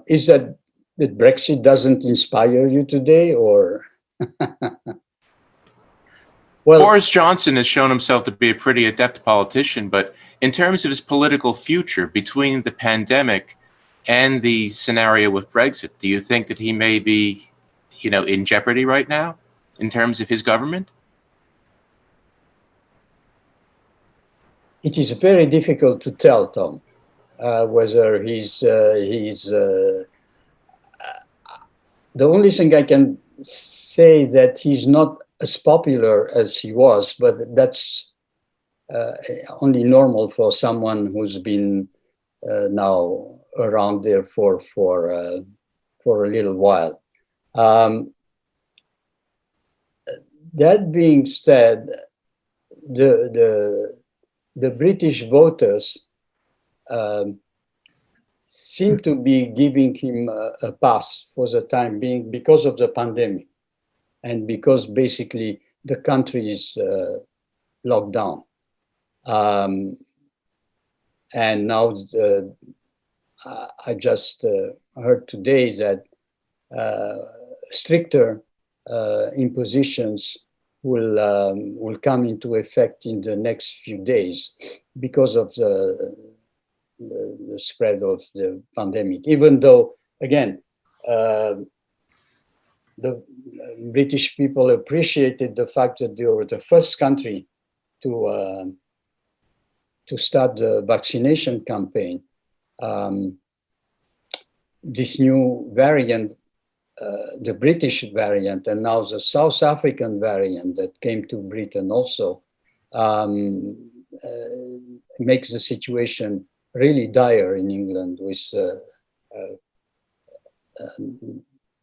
Is that Brexit doesn't inspire you today, or? Well, Boris Johnson has shown himself to be a pretty adept politician, but in terms of his political future between the pandemic and the scenario with Brexit, do you think that he may be, in jeopardy right now in terms of his government? It is very difficult to tell, Tom, whether he's the only thing I can say that he's not as popular as he was, but that's only normal for someone who's been now around there for a little while. That being said, the British voters seem to be giving him a pass for the time being because of the pandemic and because basically the country is locked down. And now I just heard today that stricter impositions will come into effect in the next few days because of the spread of the pandemic. Even though, again, the British people appreciated the fact that they were the first country to start the vaccination campaign. This new variant, the British variant, and now the South African variant that came to Britain also, makes the situation really dire in England, with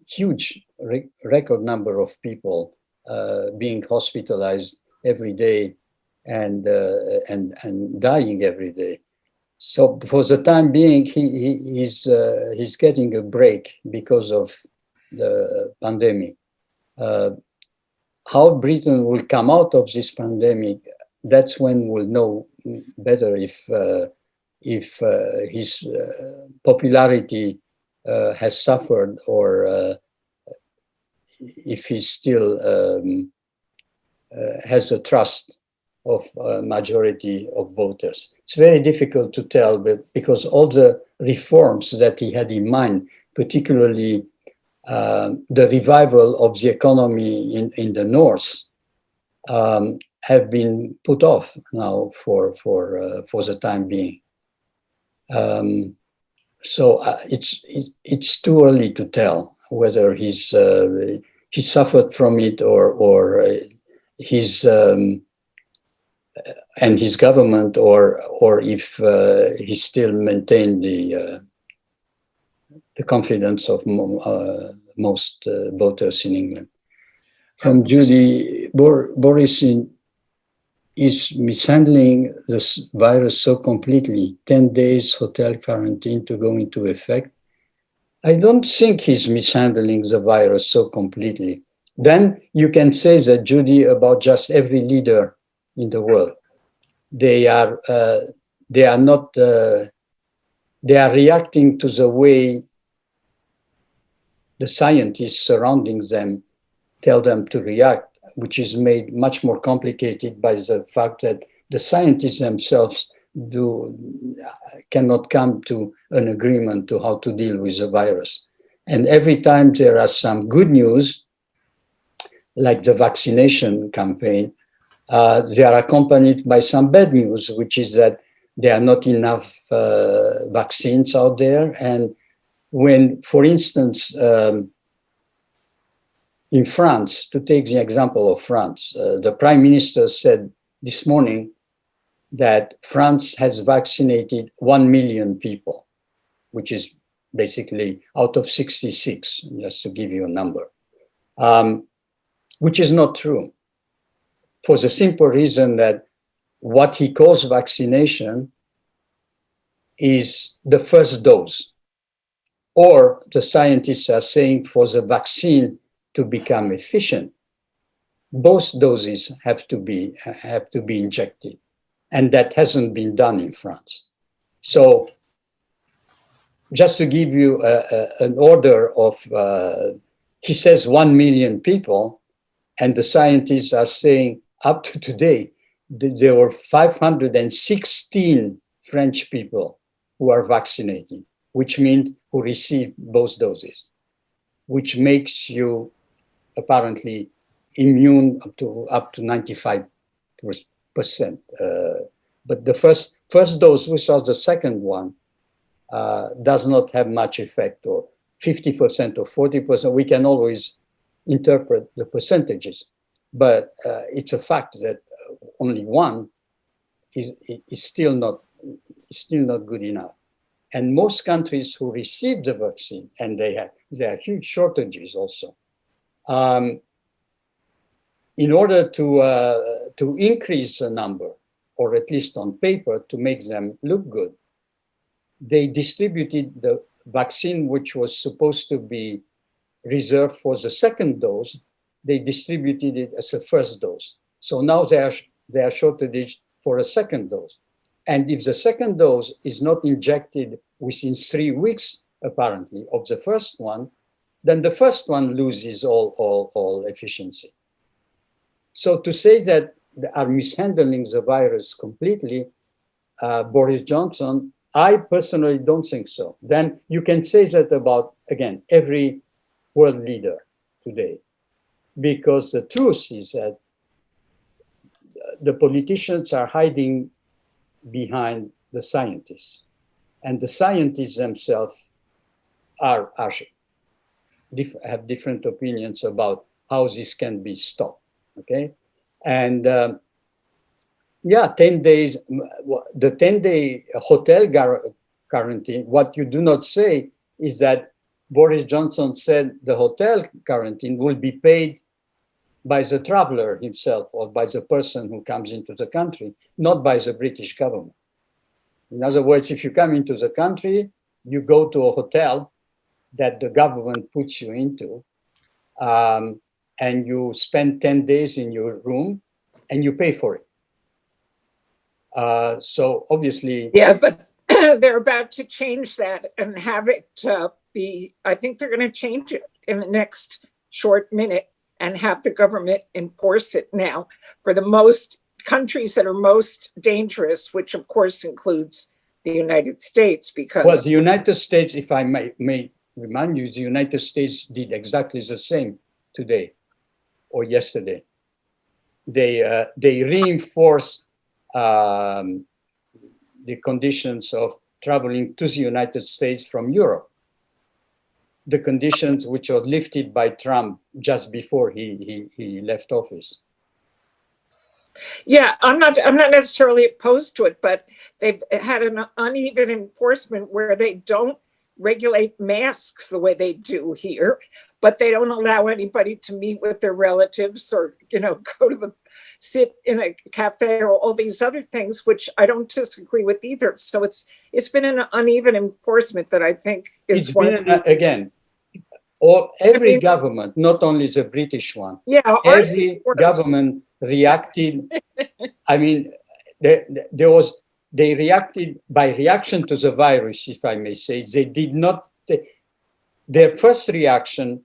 huge record number of people being hospitalized every day and dying every day. So for the time being, he's getting a break because of the pandemic. How Britain will come out of this pandemic, that's when we'll know better if his popularity has suffered, or if he still has the trust of a majority of voters. It's very difficult to tell, but because all the reforms that he had in mind, particularly the revival of the economy in the north, have been put off now for the time being. So it's too early to tell whether he suffered from it, or his and his government, or if he still maintained the confidence of most voters in England. From Judy, Boris is mishandling this virus so completely, 10 days hotel quarantine to go into effect. I don't think he's mishandling the virus so completely. Then you can say that, Judy, about just every leader in the world. They are reacting to the way the scientists surrounding them tell them to react, which is made much more complicated by the fact that the scientists themselves cannot come to an agreement to how to deal with the virus. And every time there are some good news, like the vaccination campaign, they are accompanied by some bad news, which is that there are not enough vaccines out there. And when, for instance, in France, to take the example of France, the Prime Minister said this morning that France has vaccinated 1 million people, which is basically out of 66, just to give you a number, which is not true, for the simple reason that what he calls vaccination is the first dose, or the scientists are saying for the vaccine to become efficient, both doses have to be injected. And that hasn't been done in France. So just to give you an order of, he says 1 million people, and the scientists are saying up to today, there were 516 French people who are vaccinated, which means who received both doses, which makes you apparently immune up to 95%. But the first dose, which was the second one, does not have much effect, or 50% or 40%. We can always interpret the percentages, but it's a fact that only one is still not good enough. And most countries who receive the vaccine, and there are huge shortages also, in order to increase the number, or at least on paper, to make them look good, they distributed the vaccine which was supposed to be reserved for the second dose. They distributed it as a first dose. So now there are shortages for a second dose. And if the second dose is not injected within 3 weeks, apparently, of the first one, then the first one loses all efficiency. So to say that they are mishandling the virus completely, Boris Johnson, I personally don't think so. Then you can say that about, again, every world leader today, because the truth is that the politicians are hiding behind the scientists, and the scientists themselves have different opinions about how this can be stopped. Okay, and 10 days, the 10-day hotel quarantine. What you do not say is that Boris Johnson said the hotel quarantine will be paid by the traveler himself, or by the person who comes into the country, not by the British government. In other words, if you come into the country, you go to a hotel that the government puts you into, and you spend 10 days in your room, and you pay for it. So obviously... Yeah, but they're about to change that and have it be, I think they're going to change it in the next short minute and have the government enforce it now for the most countries that are most dangerous, which of course includes the United States, because... Well, the United States, if I may remind you, the United States did exactly the same today or yesterday. They reinforced the conditions of traveling to the United States from Europe, the conditions which were lifted by Trump just before he left office. Yeah, I'm not necessarily opposed to it, but they've had an uneven enforcement where they don't regulate masks the way they do here, but they don't allow anybody to meet with their relatives or, sit in a cafe or all these other things, which I don't disagree with either. So it's been an uneven enforcement that I think is every government, not only the British one, every government reacted. I mean, they reacted by reaction to the virus, if I may say. They did not, their first reaction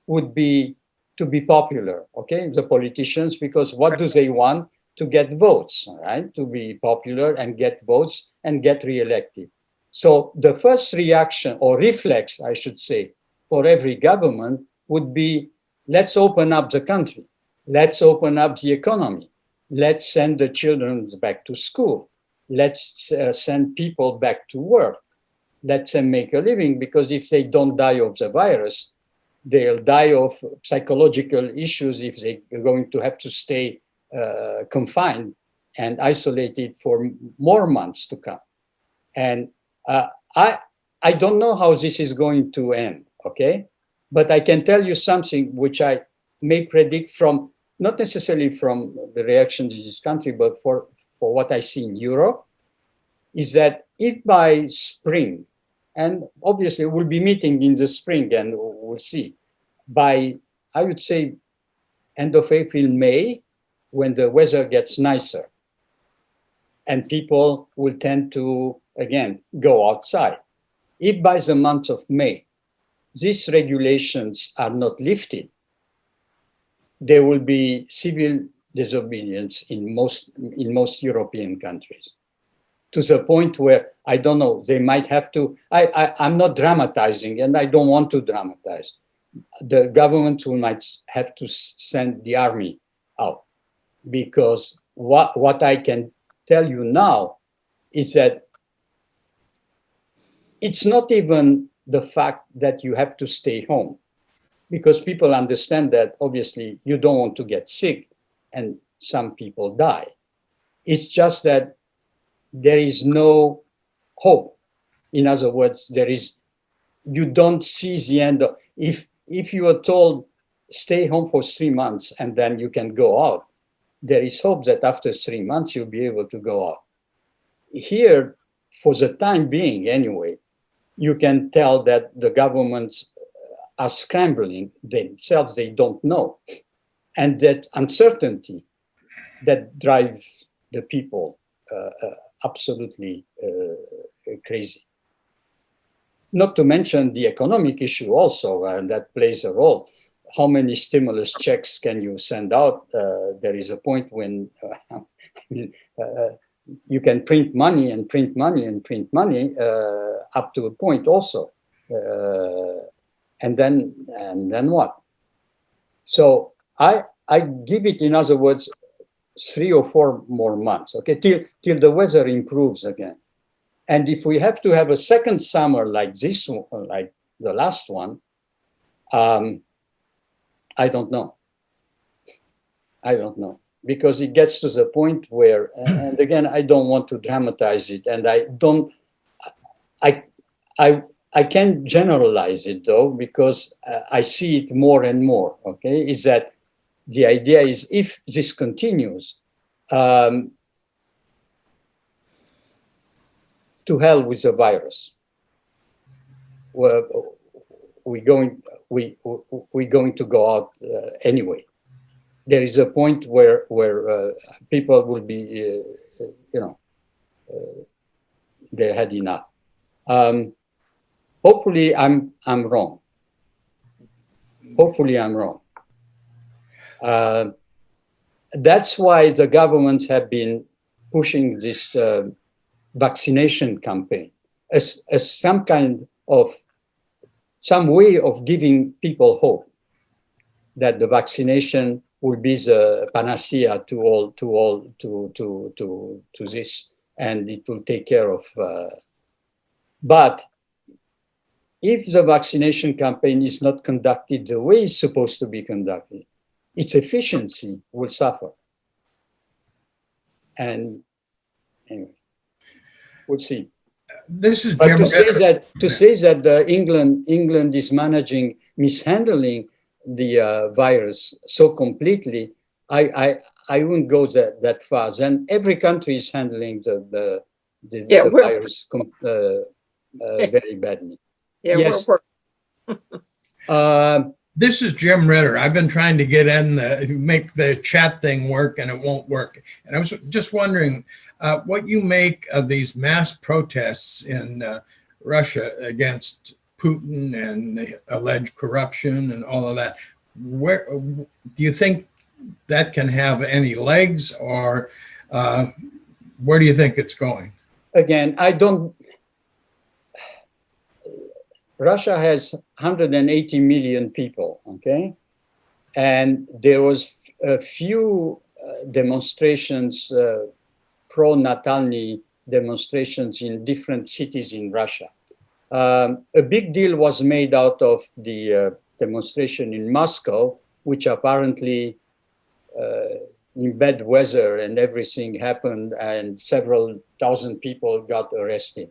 would be to be popular, okay, the politicians, because what do they want? to get votes, right? To be popular and get votes and get reelected. So the first reaction or reflex, I should say, for every government would be, let's open up the country. Let's open up the economy. Let's send the children back to school. Let's send people back to work. Let them make a living, because if they don't die of the virus, they'll die of psychological issues if they're going to have to stay confined and isolated for more months to come. And I don't know how this is going to end, okay? But I can tell you something which I may predict from, not necessarily from the reactions in this country, but for what I see in Europe, is that if by spring, and obviously we'll be meeting in the spring and we'll see, by, I would say, end of April, May, when the weather gets nicer and people will tend to, again, go outside. If by the month of May, these regulations are not lifted, there will be civil disobedience in most European countries, to the point where, I don't know, they might have to, I'm not dramatizing, and I don't want to dramatize. The government might have to send the army out, because what I can tell you now is that it's not even the fact that you have to stay home, because people understand that obviously you don't want to get sick and some people die. It's just that there is no hope. In other words, you don't see the end of, if you are told stay home for 3 months and then you can go out, there is hope that after 3 months you'll be able to go out. Here, for the time being anyway, you can tell that the governments are scrambling themselves, they don't know. And that uncertainty that drives the people absolutely crazy. Not to mention the economic issue also, that plays a role. How many stimulus checks can you send out? There is a point when you can print money and print money and print money up to a point also. And then what? So I give it, in other words, 3 or 4 more months, okay, till the weather improves again. And if we have to have a second summer like this one, like the last one, I don't know. I don't know, because it gets to the point where, and again, I don't want to dramatize it, and I can generalize it though, because I see it more and more, okay, is that the idea is, if this continues, to hell with the virus. We're going to go out anyway. There is a point where people will be, they had enough. Hopefully, I'm wrong. Hopefully, I'm wrong. That's why the governments have been pushing this vaccination campaign as some way of giving people hope that the vaccination will be the panacea to this, and it will take care of. But if the vaccination campaign is not conducted the way it's supposed to be conducted, its efficiency will suffer. And anyway, we'll see. This is but to say that England is managing mishandling the virus so completely, I wouldn't go that far. Then every country is handling the virus very badly. Yeah, yes. This is Jim Ritter. I've been trying to get in make the chat thing work, and it won't work. And I was just wondering what you make of these mass protests in Russia against Putin and the alleged corruption and all of that. Where do you think that can have any legs, or where do you think it's going? Again, Russia has 180 million people, okay? And there was a few demonstrations, pro-Natalny demonstrations in different cities in Russia. A big deal was made out of the demonstration in Moscow, which apparently in bad weather and everything happened and several thousand people got arrested.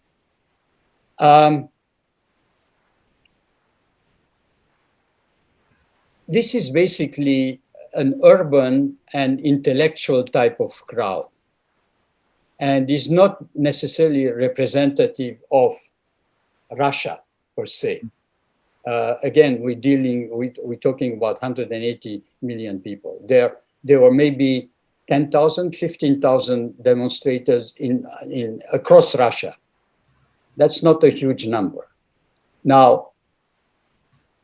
This is basically an urban and intellectual type of crowd, and is not necessarily representative of Russia per se. Again, we're talking about 180 million people. There were maybe 10,000, 15,000 demonstrators across Russia. That's not a huge number. Now,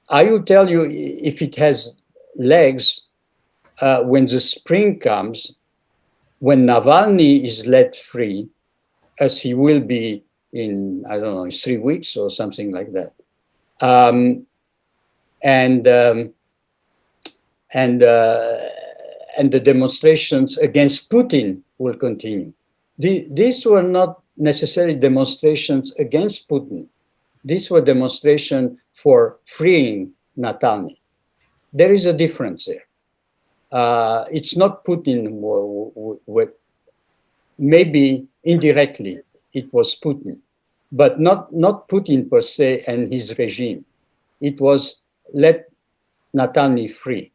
I will tell you, if it has legs, when the spring comes, when Navalny is let free, as he will be in, I don't know, 3 weeks or something like that, and the demonstrations against Putin will continue. These were not necessarily demonstrations against Putin. These were demonstrations for freeing Natalny. There is a difference there. It's not Putin maybe indirectly it was Putin, but not Putin per se and his regime. It was let Natalny free.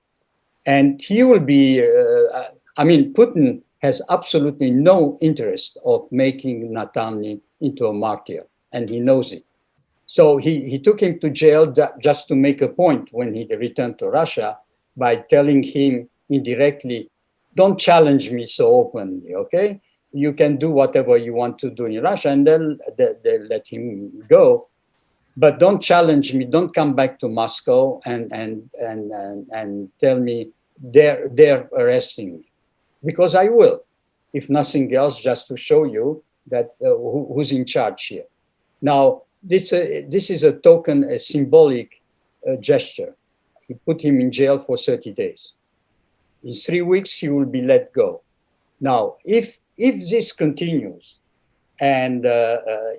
And he will be, Putin has absolutely no interest of making Natalny into a martyr, and he knows it. So he took him to jail just to make a point when he returned to Russia by telling him indirectly, don't challenge me so openly, okay? You can do whatever you want to do in Russia, and then they let him go. But don't challenge me, don't come back to Moscow and tell me they're arresting me. Because I will, if nothing else, just to show you that who's in charge here. Now, this is a token, a symbolic gesture. He put him in jail for 30 days. In 3 weeks, he will be let go. Now, if this continues, and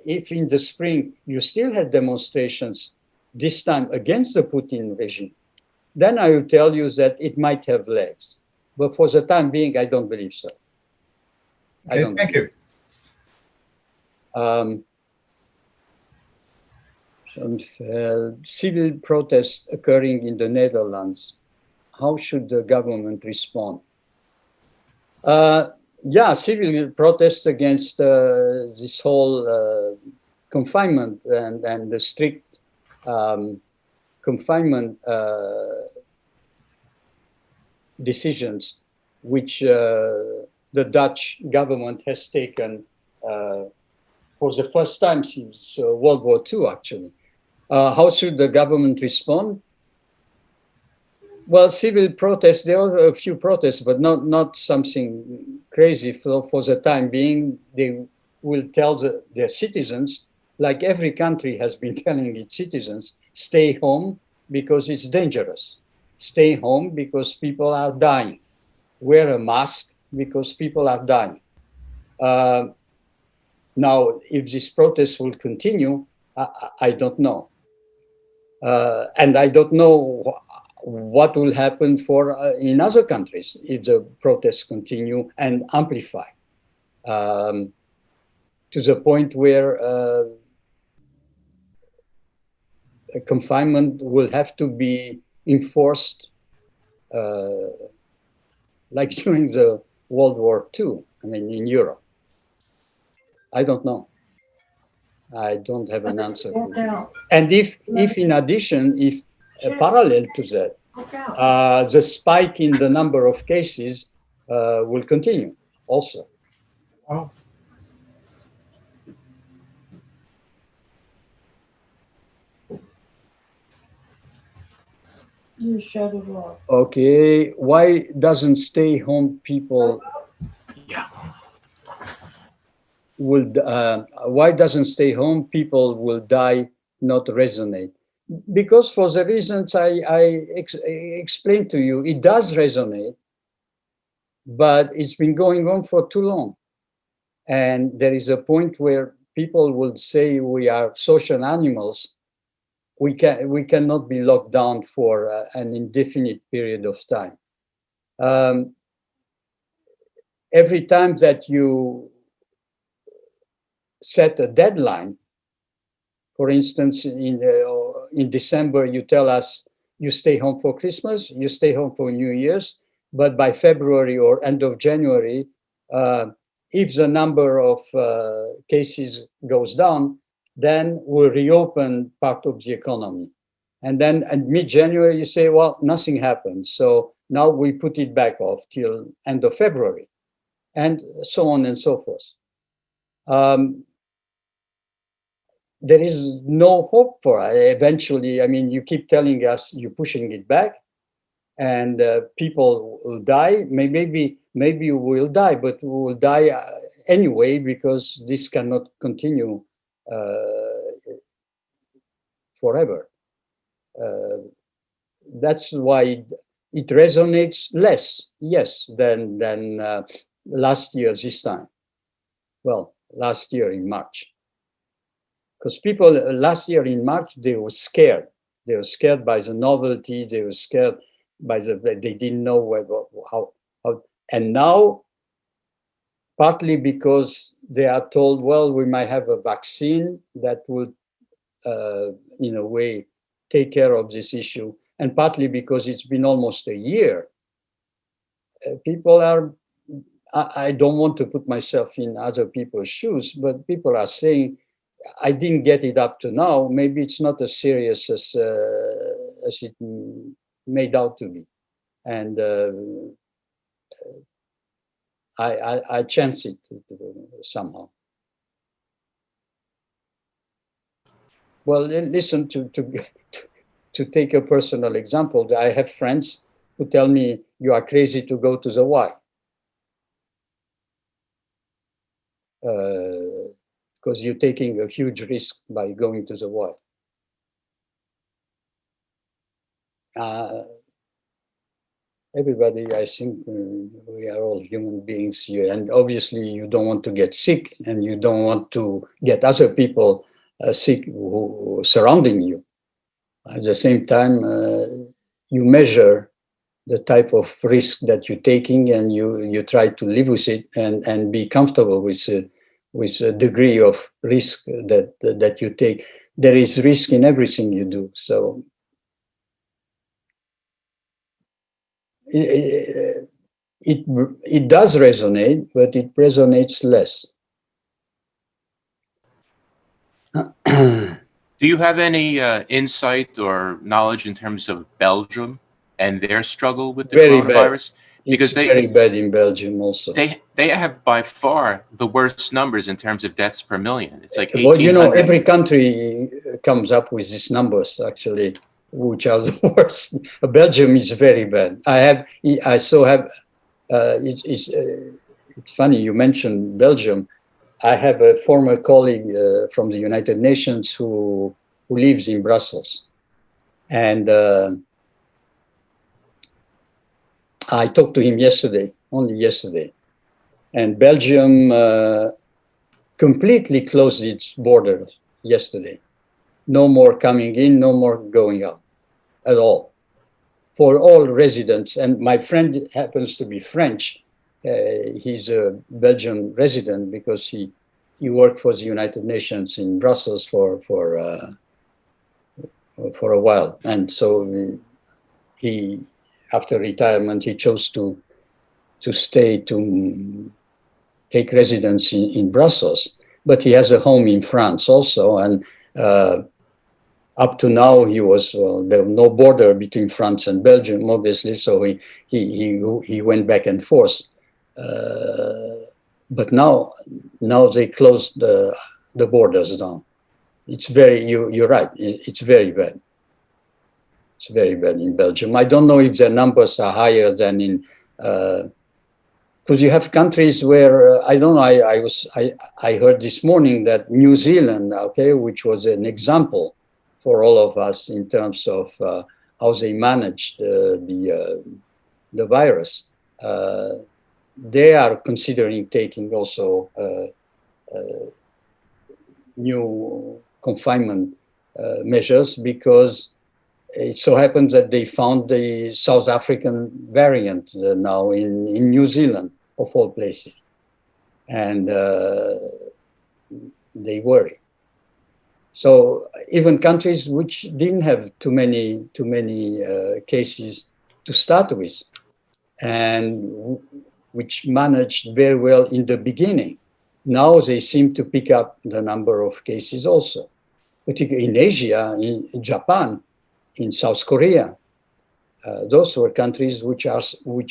if in the spring you still have demonstrations, this time against the Putin regime, then I will tell you that it might have legs. But for the time being, I don't believe so. Okay, thank you. Civil protests occurring in the Netherlands. How should the government respond? Civil protests against this whole confinement and the strict confinement decisions which the Dutch government has taken for the first time since World War II, actually. How should the government respond? Well, civil protests, there are a few protests, but not something crazy for the time being. They will tell their citizens, like every country has been telling its citizens, stay home because it's dangerous. Stay home because people are dying. Wear a mask because people are dying. Now, if this protest will continue, I don't know. And I don't know what will happen in other countries if the protests continue and amplify to the point where confinement will have to be enforced like during the World War II, in Europe. I don't know. I don't have an answer. And if in addition, if parallel to that, the spike in the number of cases will continue also. Wow. You shut it off. Okay, why doesn't stay home people Yeah. why doesn't stay home people will die not resonate? Because for the reasons I explained to you, it does resonate, but it's been going on for too long. And there is a point where people will say we are social animals. We cannot be locked down for an indefinite period of time. Every time that you set a deadline, for instance, in December, you tell us you stay home for Christmas, you stay home for New Year's, but by February or end of January, if the number of cases goes down, then we'll reopen part of the economy. And then at mid-January, you say, well, nothing happened. So now we put it back off till end of February, and so on and so forth. There is no hope for it. Eventually, I mean, you keep telling us you're pushing it back, and people will die. Maybe you will die, but we will die anyway, because this cannot continue forever. That's why it resonates less, yes, than last year this time. Well, last year in March. Because people last year in March, they were scared. They were scared by the novelty. They were scared by they didn't know how. And now, partly because they are told, well, we might have a vaccine that would, in a way, take care of this issue. And partly because it's been almost a year. People are, I don't want to put myself in other people's shoes, but people are saying, I didn't get it up to now. Maybe it's not as serious as it made out to be, and I chance it somehow. Well, listen, to take a personal example, I have friends who tell me you are crazy to go to the Y. Because you're taking a huge risk by going to the Y. Everybody, I think we are all human beings here, and obviously you don't want to get sick, and you don't want to get other people sick who surrounding you. At the same time, you measure the type of risk that you're taking, and you try to live with it and be comfortable with a degree of risk that you take. There is risk in everything you do. So it does resonate, but it resonates less. Do you have any insight or knowledge in terms of Belgium and their struggle with the coronavirus? Because it's very bad in Belgium also. They have by far the worst numbers in terms of deaths per million. It's like 1,800. Well, you know, every country comes up with these numbers, actually, which are the worst. Belgium is very bad. It's funny you mentioned Belgium. I have a former colleague from the United Nations who lives in Brussels. And I talked to him only yesterday. And Belgium completely closed its borders yesterday. No more coming in, no more going out at all. For all residents, and my friend happens to be French. He's a Belgian resident because he worked for the United Nations in Brussels for a while, and so he, after retirement, he chose to stay to take residence in Brussels. But he has a home in France also, and up to now there was no border between France and Belgium, obviously. So he went back and forth. But now they closed the borders down. It's very, you're right, it's very bad. It's very bad in Belgium. I don't know if the numbers are higher than in, because you have countries where, I don't know, I heard this morning that New Zealand, okay, which was an example for all of us in terms of how they managed the virus. They are considering taking also new confinement measures because it so happens that they found the South African variant now in New Zealand, of all places. And they worry. So even countries which didn't have too many cases to start with, and which managed very well in the beginning, now they seem to pick up the number of cases also, particularly in Asia, in Japan, in South Korea. Those were countries which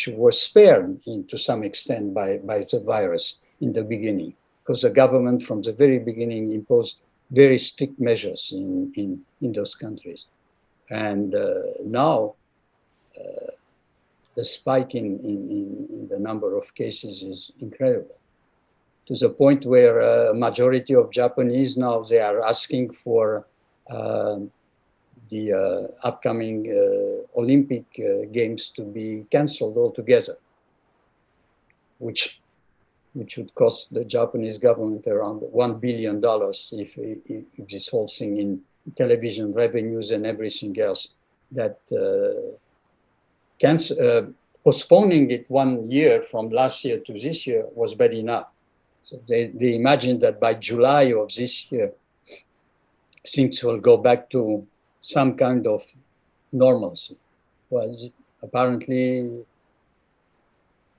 were spared to some extent by the virus in the beginning, because the government from the very beginning imposed very strict measures in those countries. And now the spike in the number of cases is incredible, to the point where a majority of Japanese now, they are asking for the upcoming Olympic Games to be canceled altogether, which would cost the Japanese government around $1 billion if this whole thing in television revenues and everything else, that postponing it 1 year from last year to this year was bad enough. So they imagined that by July of this year, things will go back to some kind of normalcy. Well, apparently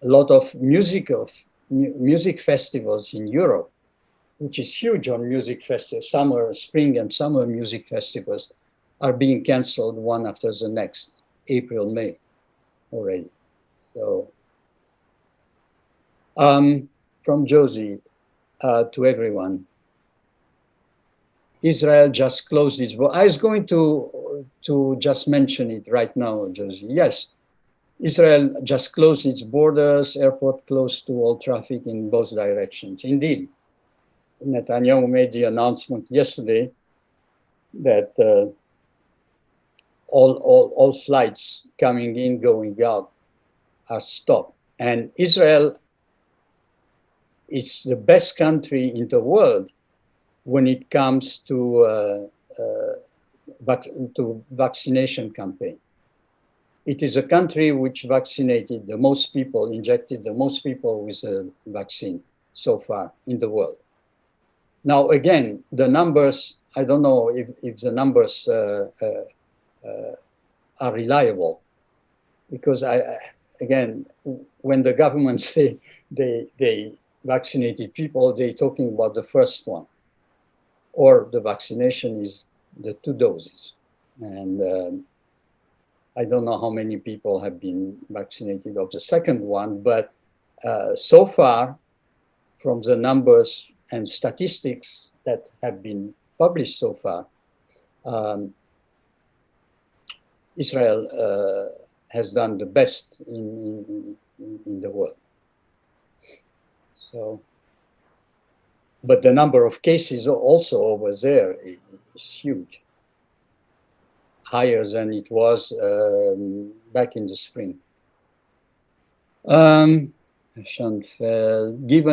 a lot of music festivals in Europe, which is huge on music festivals, spring and summer music festivals, are being canceled one after the next, April, May already. So from Josie to everyone, Israel just closed its border. I was going to just mention it right now, Josie. Yes, Israel just closed its borders, airport closed to all traffic in both directions. Indeed, Netanyahu made the announcement yesterday that all flights coming in, going out are stopped. And Israel is the best country in the world when it comes to vaccination campaign. It is a country which vaccinated the most people, injected the most people with a vaccine so far in the world. Now, again, the numbers, I don't know if the numbers are reliable, because again, when the government say they vaccinated people, they're talking about the first one, or the vaccination is the 2 doses. And I don't know how many people have been vaccinated of the second one, but so far, from the numbers and statistics that have been published so far, Israel has done the best in the world. So, but the number of cases also over there is huge, higher than it was back in the spring. Given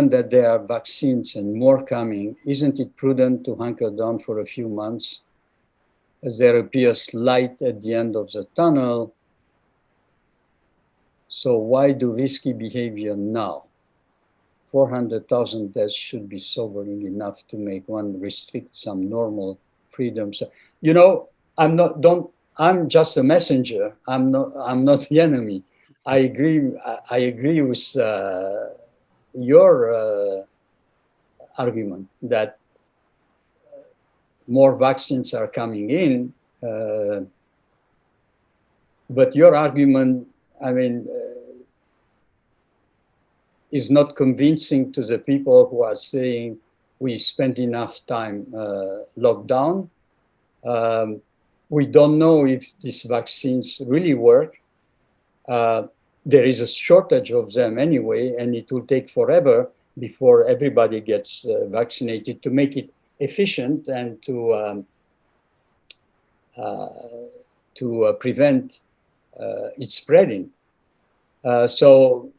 that there are vaccines and more coming, isn't it prudent to hunker down for a few months as there appears light at the end of the tunnel? So why do risky behavior now? 400,000 deaths should be sobering enough to make one restrict some normal freedoms. You know, I'm just a messenger. I'm not the enemy. I agree with your argument that more vaccines are coming in, but your argument, I mean, is not convincing to the people who are saying we spent enough time locked down. We don't know if these vaccines really work. There is a shortage of them anyway, and it will take forever before everybody gets vaccinated to make it efficient and to prevent its spreading. So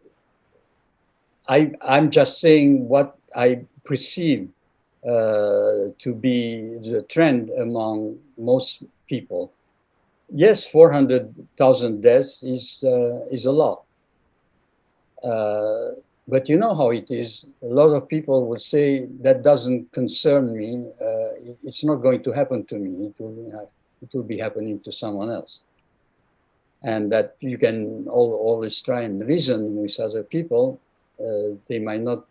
I'm just saying what I perceive to be the trend among most people. Yes, 400,000 deaths is a lot. But you know how it is. A lot of people will say, that doesn't concern me. It's not going to happen to me. It will be happening to someone else. And that you can always try and reason with other people. They might not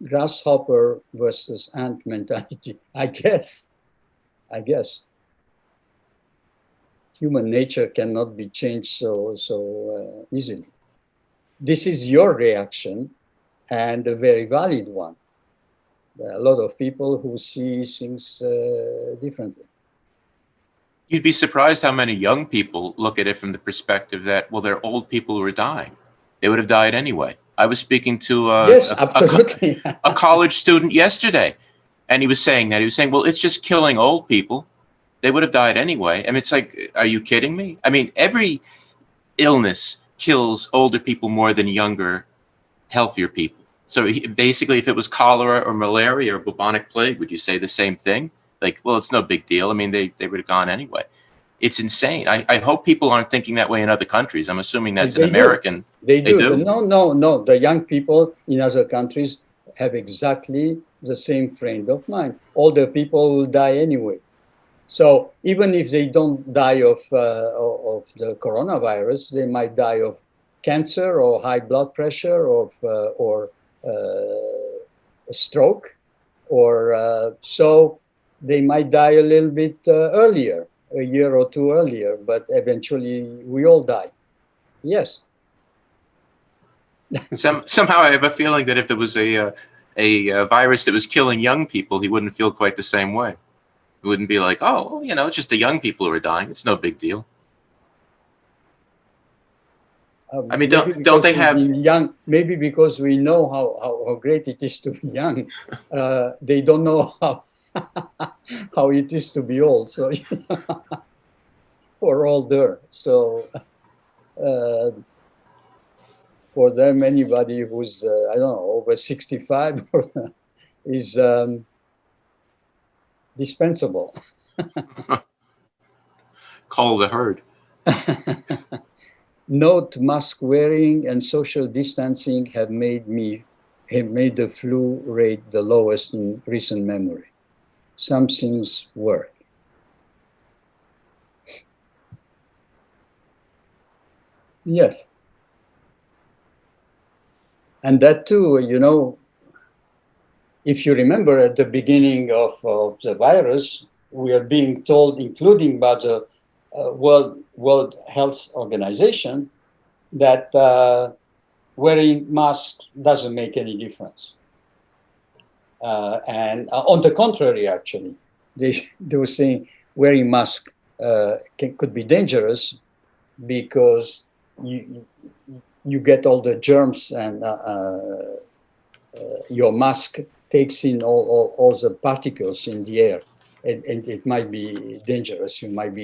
grasshopper versus ant mentality, I guess. Human nature cannot be changed so easily. This is your reaction, and a very valid one. There are a lot of people who see things differently. You'd be surprised how many young people look at it from the perspective that, well, they're old people who are dying. They would have died anyway. I was speaking to Yes, absolutely. a college student yesterday, and he was saying that. He was saying, well, it's just killing old people. They would have died anyway. I mean, it's like, are you kidding me? I mean, every illness kills older people more than younger, healthier people. So basically, if it was cholera or malaria or bubonic plague, would you say the same thing? Like, well, it's no big deal. I mean, they would have gone anyway. It's insane. I hope people aren't thinking that way in other countries. I'm assuming that's an American. They do. do? No. The young people in other countries have exactly the same frame of mind. Older people will die anyway. So even if they don't die of the coronavirus, they might die of cancer or high blood pressure or a stroke, or so they might die a little bit earlier, a year or two earlier, but eventually we all die. Yes. Somehow I have a feeling that if it was a virus that was killing young people, he wouldn't feel quite the same way. It wouldn't be like, oh, well, you know, it's just the young people who are dying. It's no big deal. I mean, don't they have young? Maybe because we know how great it is to be young, they don't know how it is to be old. So or older. So for them, anybody who's I don't know, over 65 is dispensable. Call the herd. Note: mask wearing and social distancing have made the flu rate the lowest in recent memory. Some things work. Yes. And that too, you know, if you remember at the beginning of the virus, we are being told, including by the World Health Organization, that wearing masks doesn't make any difference. And on the contrary, actually, they were saying wearing masks could be dangerous because you get all the germs, and your mask takes in all the particles in the air, and it might be dangerous. You might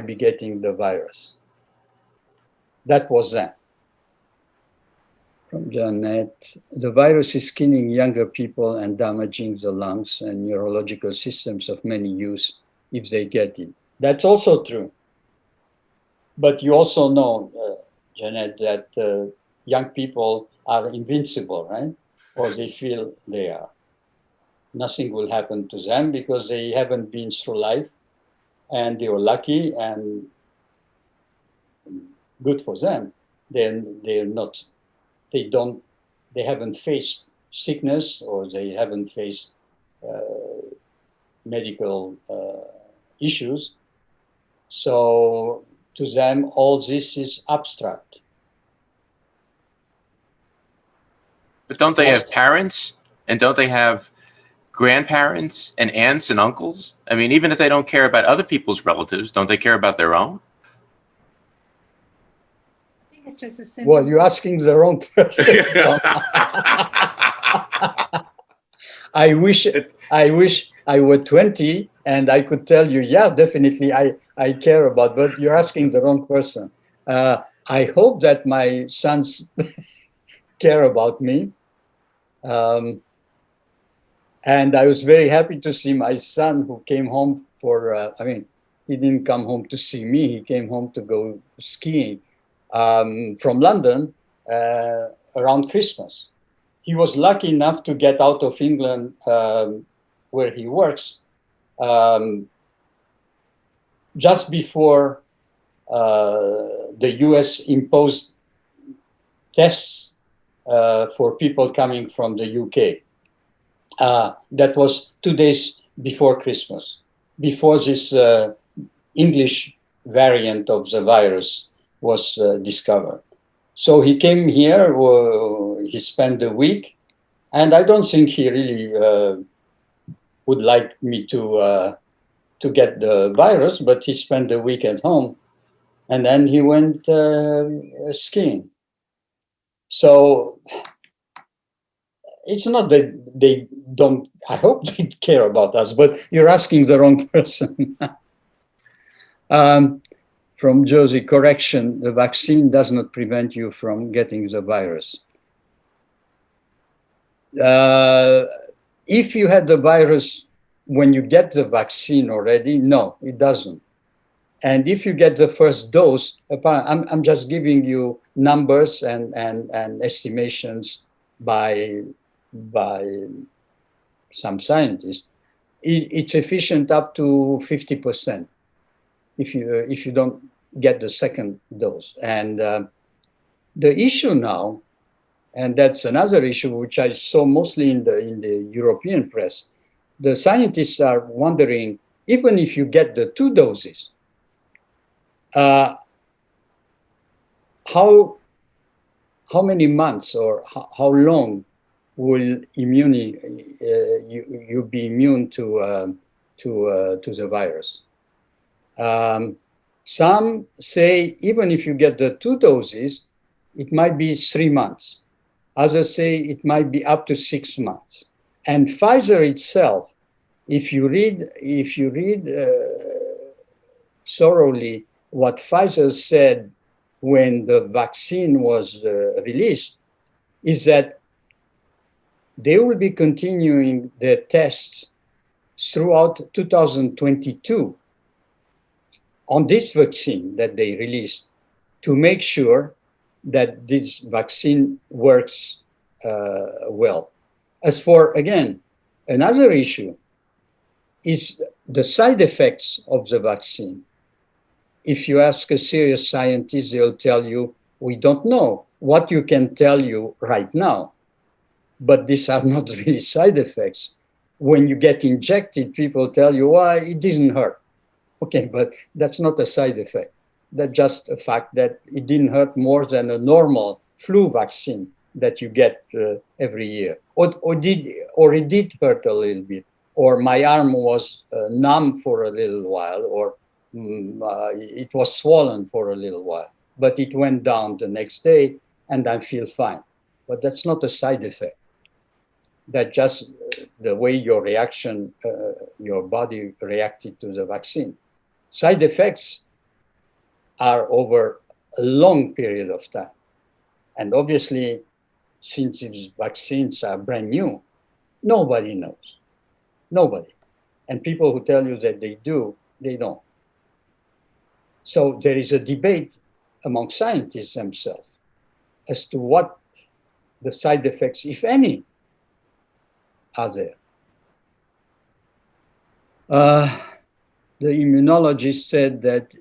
be getting the virus. That was that. From Janet: the virus is killing younger people and damaging the lungs and neurological systems of many youth if they get it. That's also true. But you also know, Janet, that young people are invincible, right? Or they feel they are. Nothing will happen to them because they haven't been through life, and they were lucky, and good for them. They haven't faced sickness, or they haven't faced medical issues. So to them, all this is abstract. But don't they have parents? And don't they have grandparents and aunts and uncles? I mean, even if they don't care about other people's relatives, don't they care about their own? I think it's just a symptom. Well, you're asking the wrong person. I wish I were 20 and I could tell you, yeah, definitely I care about, but you're asking the wrong person. I hope that my sons care about me. And I was very happy to see my son, who came home for, he didn't come home to see me, he came home to go skiing from London around Christmas. He was lucky enough to get out of England, where he works, just before the US imposed tests for people coming from the UK. That was 2 days before Christmas, before this English variant of the virus was discovered. So he came here, he spent a week, and I don't think he really would like me to get the virus, but he spent a week at home, and then he went skiing. So it's not that they don't, I hope they care about us, but you're asking the wrong person. From Josie, correction, the vaccine does not prevent you from getting the virus. If you had the virus when you get the vaccine already, no, it doesn't. And if you get the first dose, I'm just giving you numbers and estimations by some scientists, it's efficient up to 50% if you don't get the second dose. And the issue now, and that's another issue which I saw mostly in the European press, the scientists are wondering, even if you get the 2 doses, how many months or how long will you be immune to the virus? Some say even if you get the 2 doses, it might be 3 months. Others say it might be up to 6 months. And Pfizer itself, if you read thoroughly what Pfizer said when the vaccine was released, is that they will be continuing their tests throughout 2022 on this vaccine that they released to make sure that this vaccine works well. As for, again, another issue is the side effects of the vaccine. If you ask a serious scientist, they'll tell you, we don't know. What you can tell you right now, but these are not really side effects. When you get injected, people tell you, well, it didn't hurt. Okay, but that's not a side effect. That's just a fact that it didn't hurt more than a normal flu vaccine that you get every year. Or it did hurt a little bit. Or my arm was numb for a little while, or it was swollen for a little while. But it went down the next day and I feel fine. But that's not a side effect. That's just the way your reaction, your body reacted to the vaccine. Side effects are over a long period of time. And obviously, since these vaccines are brand new, nobody knows. Nobody. And people who tell you that they do, they don't. So there is a debate among scientists themselves as to what the side effects, if any, are there. The immunologist said that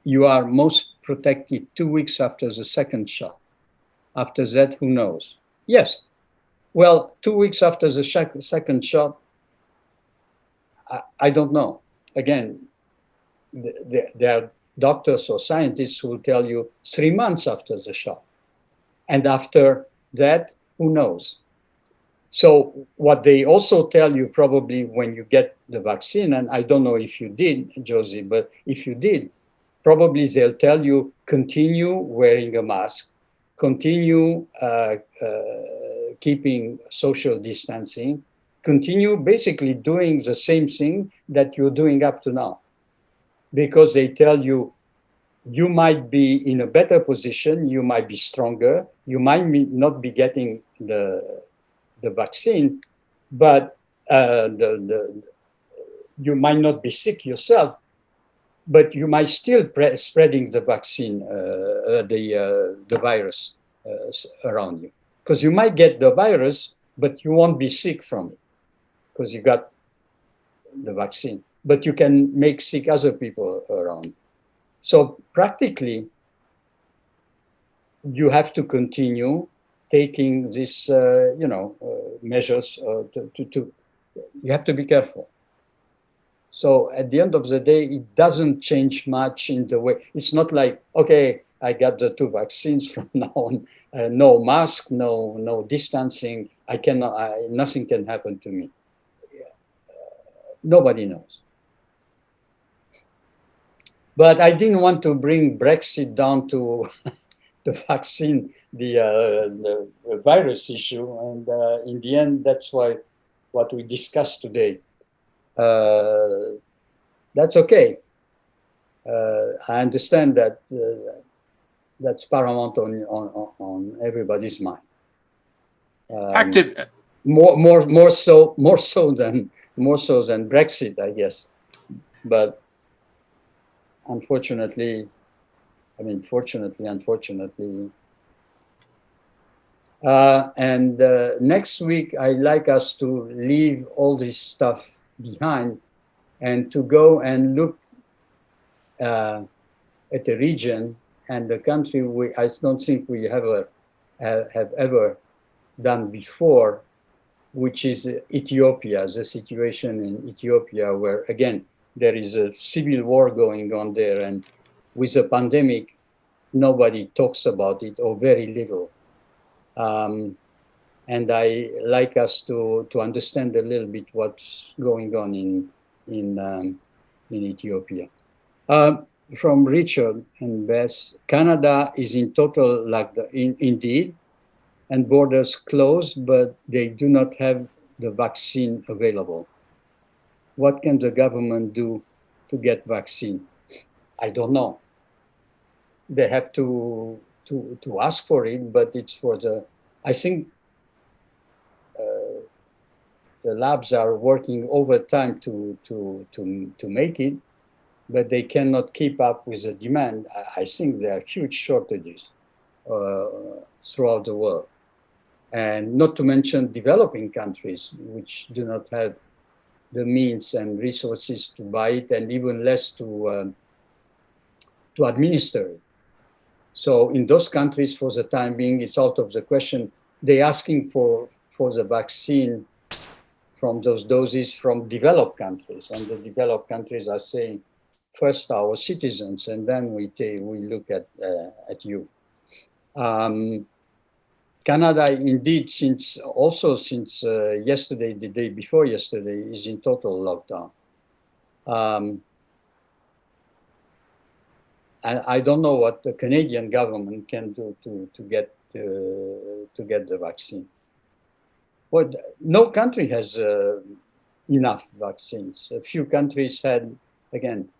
you are most protected 2 weeks after the second shot. After that, who knows? Yes. Well, 2 weeks after the second shot, I don't know. Again, there are doctors or scientists who will tell you 3 months after the shot. And after that, who knows? So what they also tell you probably when you get the vaccine, and I don't know if you did, Josie, but if you did, probably they'll tell you continue wearing a mask, continue keeping social distancing, continue basically doing the same thing that you're doing up to now. Because they tell you, you might be in a better position, you might be stronger, you might not be getting the vaccine, but you might not be sick yourself, but you might still spreading the vaccine, the virus around you. Because you might get the virus, but you won't be sick from it because you got the vaccine. But you can make sick other people around. So practically, you have to continue taking these, measures. You have to be careful. So at the end of the day, it doesn't change much in the way. It's not like, okay, I got the 2 vaccines from now on. No mask, no distancing. Nothing can happen to me. Nobody knows. But I didn't want to bring Brexit down to the vaccine, the virus issue. And in the end, that's what we discussed today. That's okay. I understand that that's paramount on everybody's mind. More so than Brexit, I guess. But unfortunately, and next week, I'd like us to leave all this stuff behind and to go and look at the region and the country I don't think we have ever done before, which is Ethiopia, the situation in Ethiopia, where again, there is a civil war going on there, and with a pandemic, nobody talks about it or very little. And I like us to understand a little bit what's going on in Ethiopia. From Richard and Bess, Canada is in total lockdown, indeed, and borders closed, but they do not have the vaccine available. What can the government do to get vaccine? I don't know. They have to ask for it, but it's for I think the labs are working overtime to make it, but they cannot keep up with the demand. I think there are huge shortages throughout the world. And not to mention developing countries, which do not have the means and resources to buy it, and even less to administer it. So in those countries, for the time being, it's out of the question. They're asking for the vaccine from those doses from developed countries, and the developed countries are saying, first our citizens, and then we look at you. Canada, indeed, since yesterday, the day before yesterday, is in total lockdown. And I don't know what the Canadian government can do to get the vaccine. But no country has enough vaccines. A few countries had, again,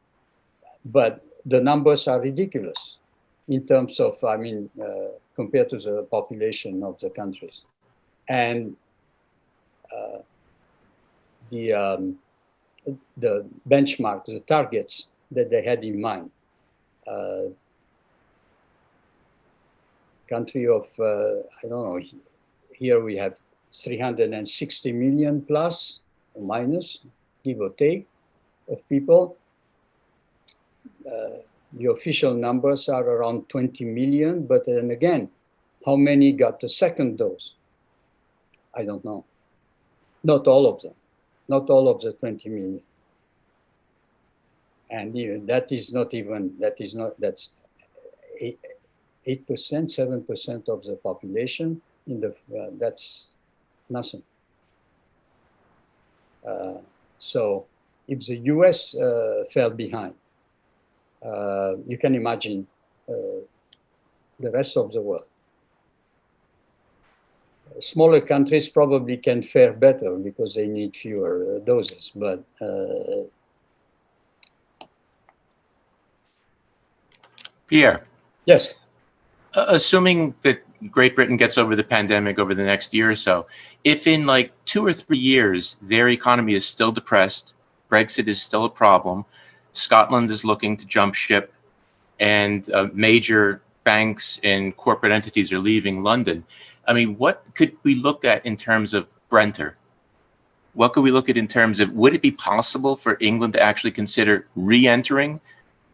but the numbers are ridiculous in terms of, compared to the population of the countries. And the benchmark, the targets that they had in mind. Country of, I don't know, here we have 360 million plus or minus, give or take, of people. The official numbers are around 20 million, but then again, how many got the second dose? I don't know. Not all of them, not all of the 20 million. And that's 8%, 7% of the population. That's nothing. So if the US fell behind, you can imagine the rest of the world. Smaller countries probably can fare better because they need fewer doses, but Pierre, yes. assuming that Great Britain gets over the pandemic over the next year or so, if in like 2 or 3 years their economy is still depressed, Brexit is still a problem, Scotland is looking to jump ship, and major banks and corporate entities are leaving London, I mean, what could we look at in terms of Brenter? What could we look at in terms of, would it be possible for England to actually consider re-entering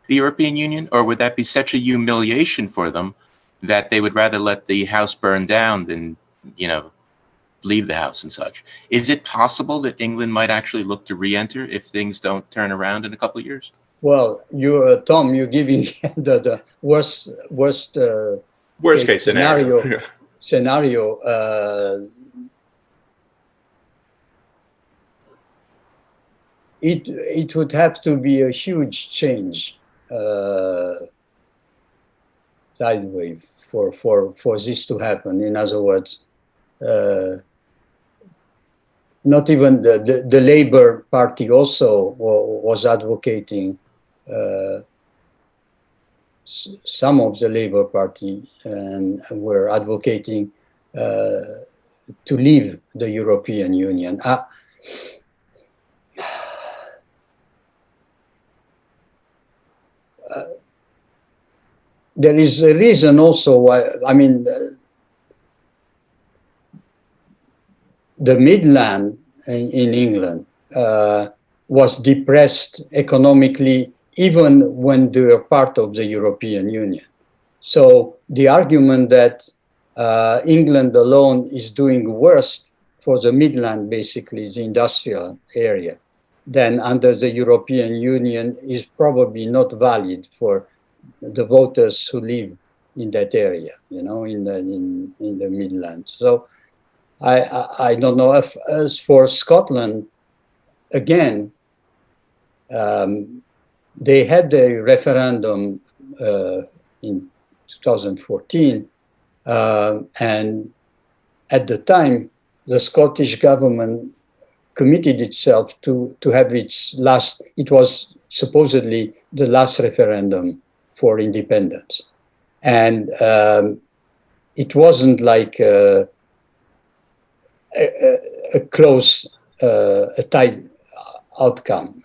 the European Union, or would that be such a humiliation for them that they would rather let the house burn down than, you know, leave the house and such? Is it possible that England might actually look to re-enter if things don't turn around in a couple of years? Well, Tom, you're giving the worst Case scenario. It would have to be a huge change sideways for this to happen. In other words, not even the Labour Party also was advocating, some of the Labour Party and were advocating to leave the European Union. There is a reason also why, I mean, the Midland in England was depressed economically even when they were part of the European Union. So the argument that England alone is doing worse for the Midland, basically the industrial area, than under the European Union is probably not valid for the voters who live in that area, you know, in the Midlands. So I don't know if, as for Scotland, again, they had a referendum in 2014, and at the time, the Scottish government committed itself to have its last, it was supposedly the last referendum for independence. And it wasn't like a close, a tight outcome.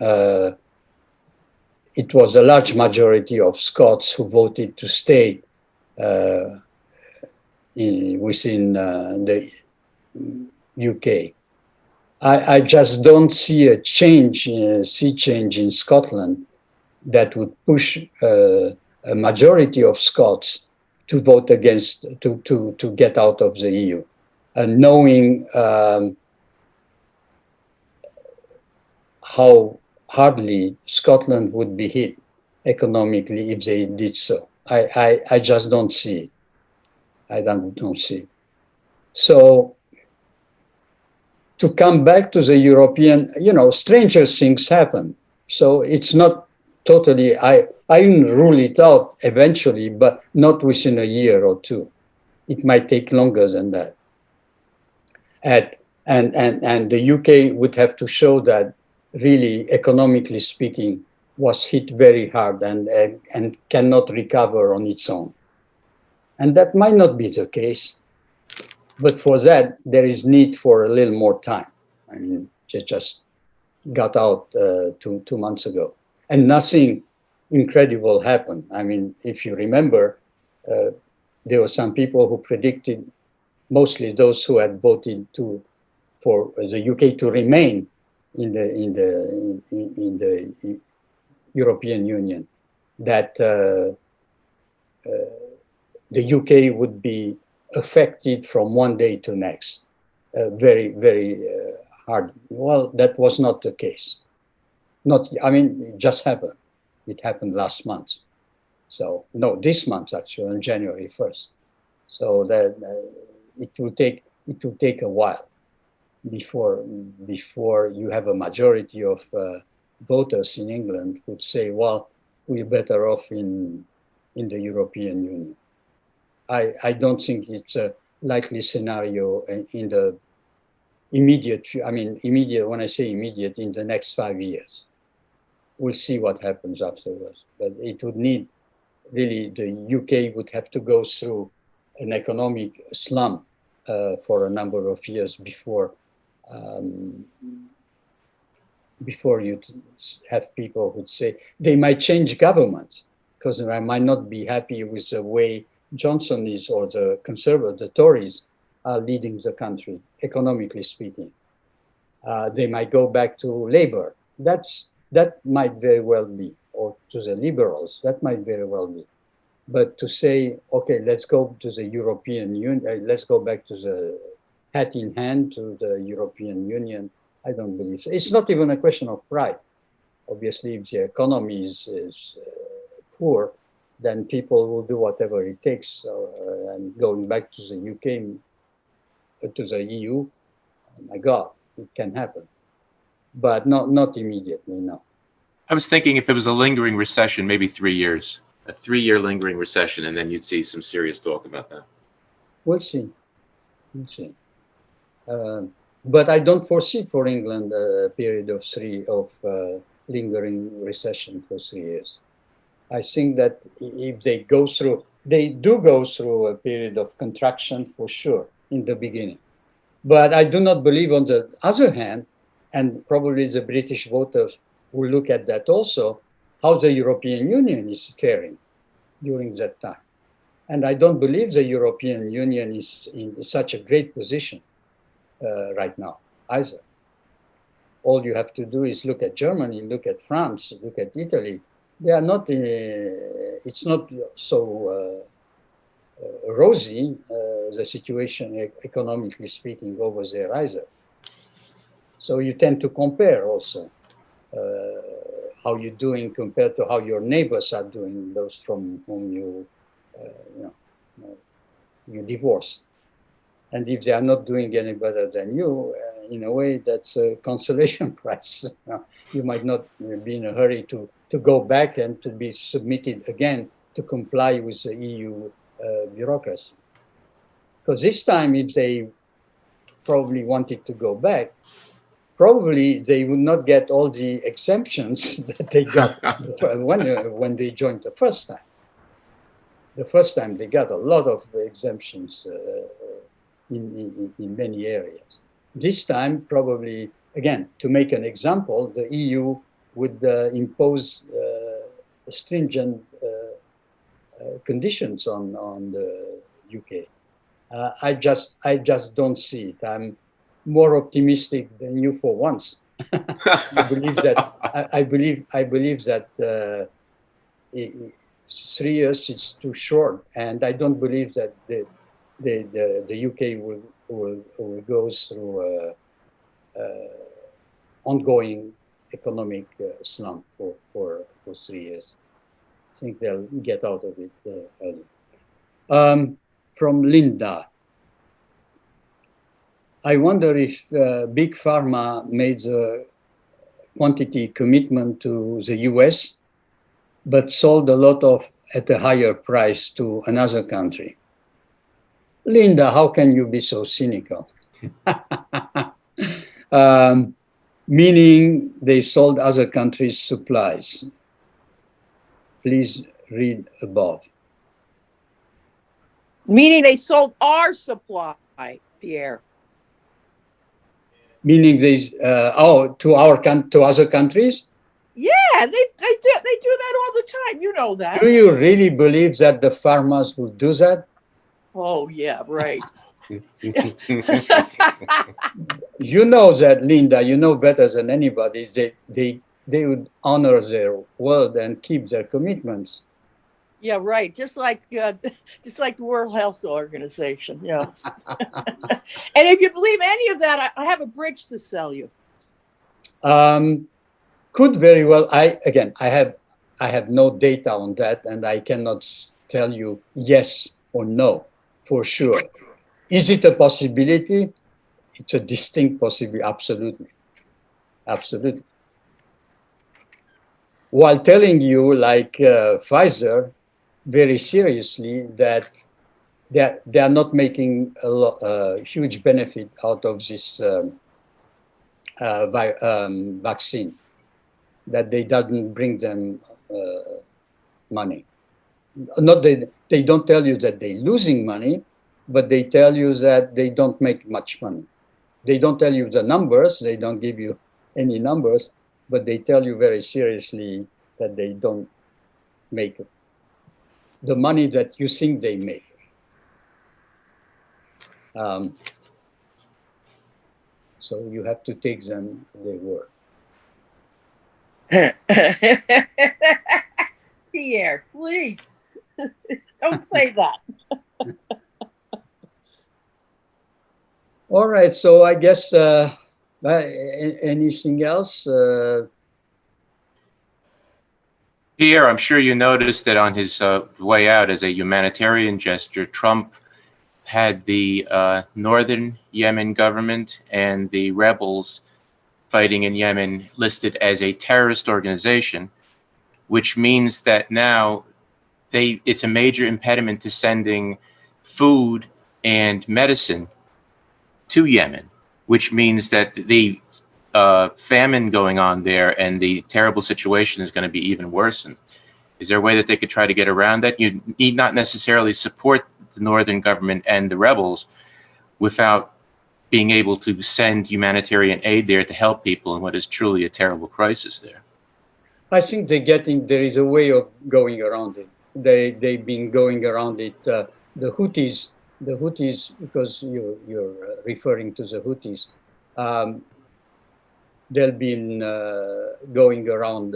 It was a large majority of Scots who voted to stay within the UK. I just don't see a sea change in Scotland that would push a majority of Scots to vote against, to get out of the EU. And knowing how hardly Scotland would be hit economically if they did so. I just don't see it. I don't see it. So to come back to the European, you know, stranger things happen. So it's not totally, I rule it out eventually, but not within a year or two. It might take longer than that. And the UK would have to show that really, economically speaking, was hit very hard and cannot recover on its own. And that might not be the case. But for that, there is need for a little more time. I mean, it just got out 2 months ago. And nothing incredible happened. I mean, if you remember, there were some people who predicted, mostly those who had voted for the UK to remain in the European Union, that the UK would be affected from one day to next, very, very hard. Well, that was not the case. I mean, it just happened. It happened last month. So, no, this month actually, on January 1st. So that it will take a while. before you have a majority of voters in England would say, well, we're better off in the European Union. I don't think it's a likely scenario in the immediate, when I say immediate, in the next 5 years. We'll see what happens afterwards. But it would need, really, the UK would have to go through an economic slump for a number of years before you have people who'd say they might change governments because I might not be happy with the way Johnson is or the Conservative, the Tories are leading the country, economically speaking. They might go back to Labour. That might very well be, or to the Liberals, that might very well be. But to say, okay, let's go to the European Union, let's go back to the hat in hand to the European Union, I don't believe so. It's not even a question of pride. Obviously, if the economy is poor, then people will do whatever it takes. And going back to the UK, to the EU, oh my God, it can happen. But not immediately, no. I was thinking if it was a lingering recession, maybe 3 years, a 3-year lingering recession, and then you'd see some serious talk about that. We'll see. We'll see. But I don't foresee for England a period of lingering recession for 3 years. I think that if they do go through a period of contraction for sure in the beginning. But I do not believe, on the other hand, and probably the British voters will look at that also, how the European Union is faring during that time. And I don't believe the European Union is in such a great position right now either. All you have to do is look at Germany, look at France, look at Italy. They are not, it's not so rosy, the situation economically speaking over there either. So you tend to compare also how you're doing compared to how your neighbors are doing, those from whom you divorce. And if they are not doing any better than you, in a way, that's a consolation prize. You might not be in a hurry to go back and to be submitted again to comply with the EU bureaucracy. Because this time, if they probably wanted to go back, probably they would not get all the exemptions that they got when they joined the first time. The first time they got a lot of exemptions in many areas. This time, probably, again, to make an example, the EU would impose stringent conditions on the UK. I just don't see it. I'm more optimistic than you for once. I believe that 3 years is too short, and I don't believe that the UK will go through ongoing economic slump for 3 years. I think they'll get out of it early. From Linda, I wonder if Big Pharma made a quantity commitment to the US, but sold a lot at a higher price to another country. Linda, how can you be so cynical? Meaning they sold other countries' supplies. Please read above. Meaning they sold our supply, Pierre. Meaning they to other countries? Yeah, they do that all the time. You know that. Do you really believe that the farmers will do that? Oh yeah, right. You know that, Linda. You know better than anybody. They would honor their word and keep their commitments. Yeah, right. Just like the World Health Organization. Yeah. And if you believe any of that, I have a bridge to sell you. Could very well. I have no data on that, and I cannot tell you yes or no for sure. Is it a possibility? it's a distinct possibility, absolutely. Absolutely. While telling you, like Pfizer, very seriously, that they are not making a huge benefit out of this vaccine, that they doesn't bring them money. Not that they don't tell you that they're losing money, but they tell you that they don't make much money. They don't tell you the numbers, they don't give you any numbers, but they tell you very seriously that they don't make the money that you think they make. So you have to take them their word. Pierre, please don't say that. All right, so I guess anything else? Pierre, I'm sure you noticed that on his way out as a humanitarian gesture, Trump had the northern Yemen government and the rebels fighting in Yemen listed as a terrorist organization, which means that now it's a major impediment to sending food and medicine to Yemen, which means that the famine going on there and the terrible situation is going to be even worsened. Is there a way that they could try to get around that? You need not necessarily support the northern government and the rebels without being able to send humanitarian aid there to help people in what is truly a terrible crisis there. I think there is a way of going around it. They've been going around it. The Houthis, because you're referring to the Houthis, they've been going around,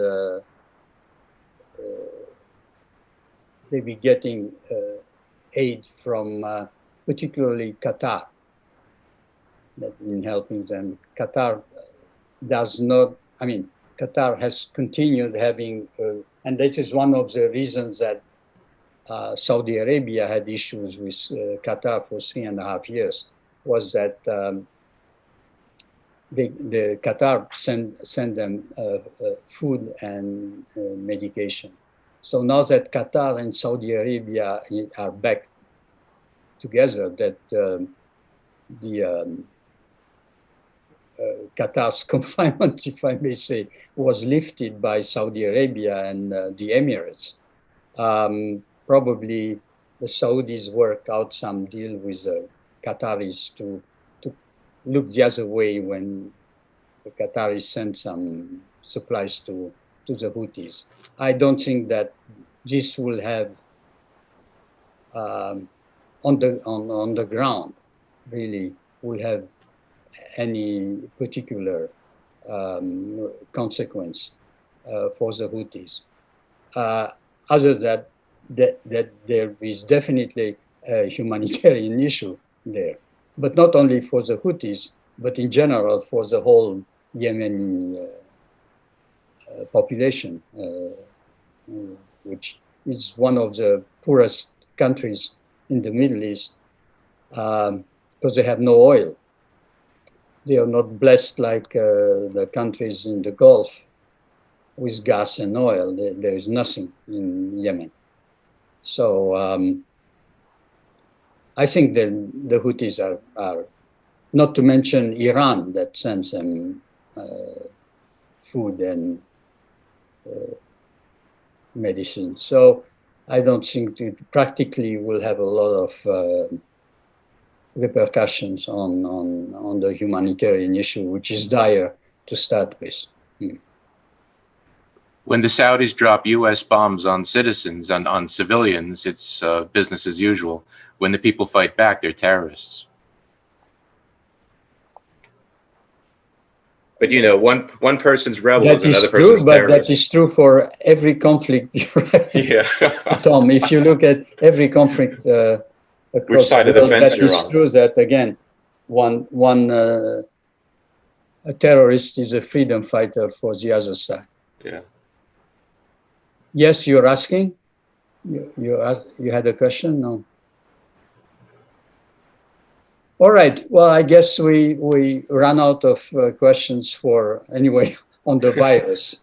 they've been getting aid from particularly Qatar, that's been helping them. Qatar does not, I mean, Qatar has continued having, and this is one of the reasons that Saudi Arabia had issues with Qatar for 3.5 years, was that the Qatar send them food and medication. So now that Qatar and Saudi Arabia are back together, that Qatar's confinement, if I may say, was lifted by Saudi Arabia and the Emirates. Probably the Saudis work out some deal with the Qataris to look the other way when the Qataris send some supplies to the Houthis. I don't think that this will have on the ground really will have any particular consequence for the Houthis. Other than that there is definitely a humanitarian issue there, but not only for the Houthis, but in general for the whole Yemeni population, which is one of the poorest countries in the Middle East, because they have no oil. They are not blessed like the countries in the Gulf with gas and oil. There is nothing in Yemen. So I think the Houthis are, not to mention Iran that sends them food and medicine. So I don't think it practically will have a lot of repercussions on the humanitarian issue, which is dire to start with. When the Saudis drop U.S. bombs on citizens, on civilians, it's business as usual. When the people fight back, they're terrorists. But you know, one person's rebel is another person's terrorist. But that is true for every conflict. Yeah. Tom, if you look at every conflict Which side of the fence you're on? That is true that, again, a terrorist is a freedom fighter for the other side. Yeah. Yes, you're asking? You had a question? No. All right. Well, I guess we ran out of questions for anyway on the virus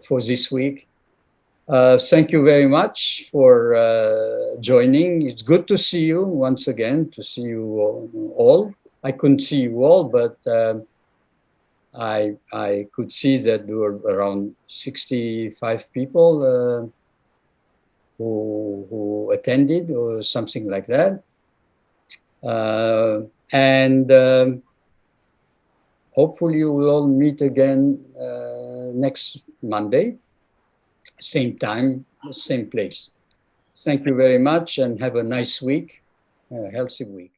for this week. Thank you very much for joining. It's good to see you once again, to see you all. I couldn't see you all, but I could see that there were around 65 people who attended or something like that. And hopefully you will all meet again next Monday, same time, same place. Thank you very much and have a nice week, a healthy week.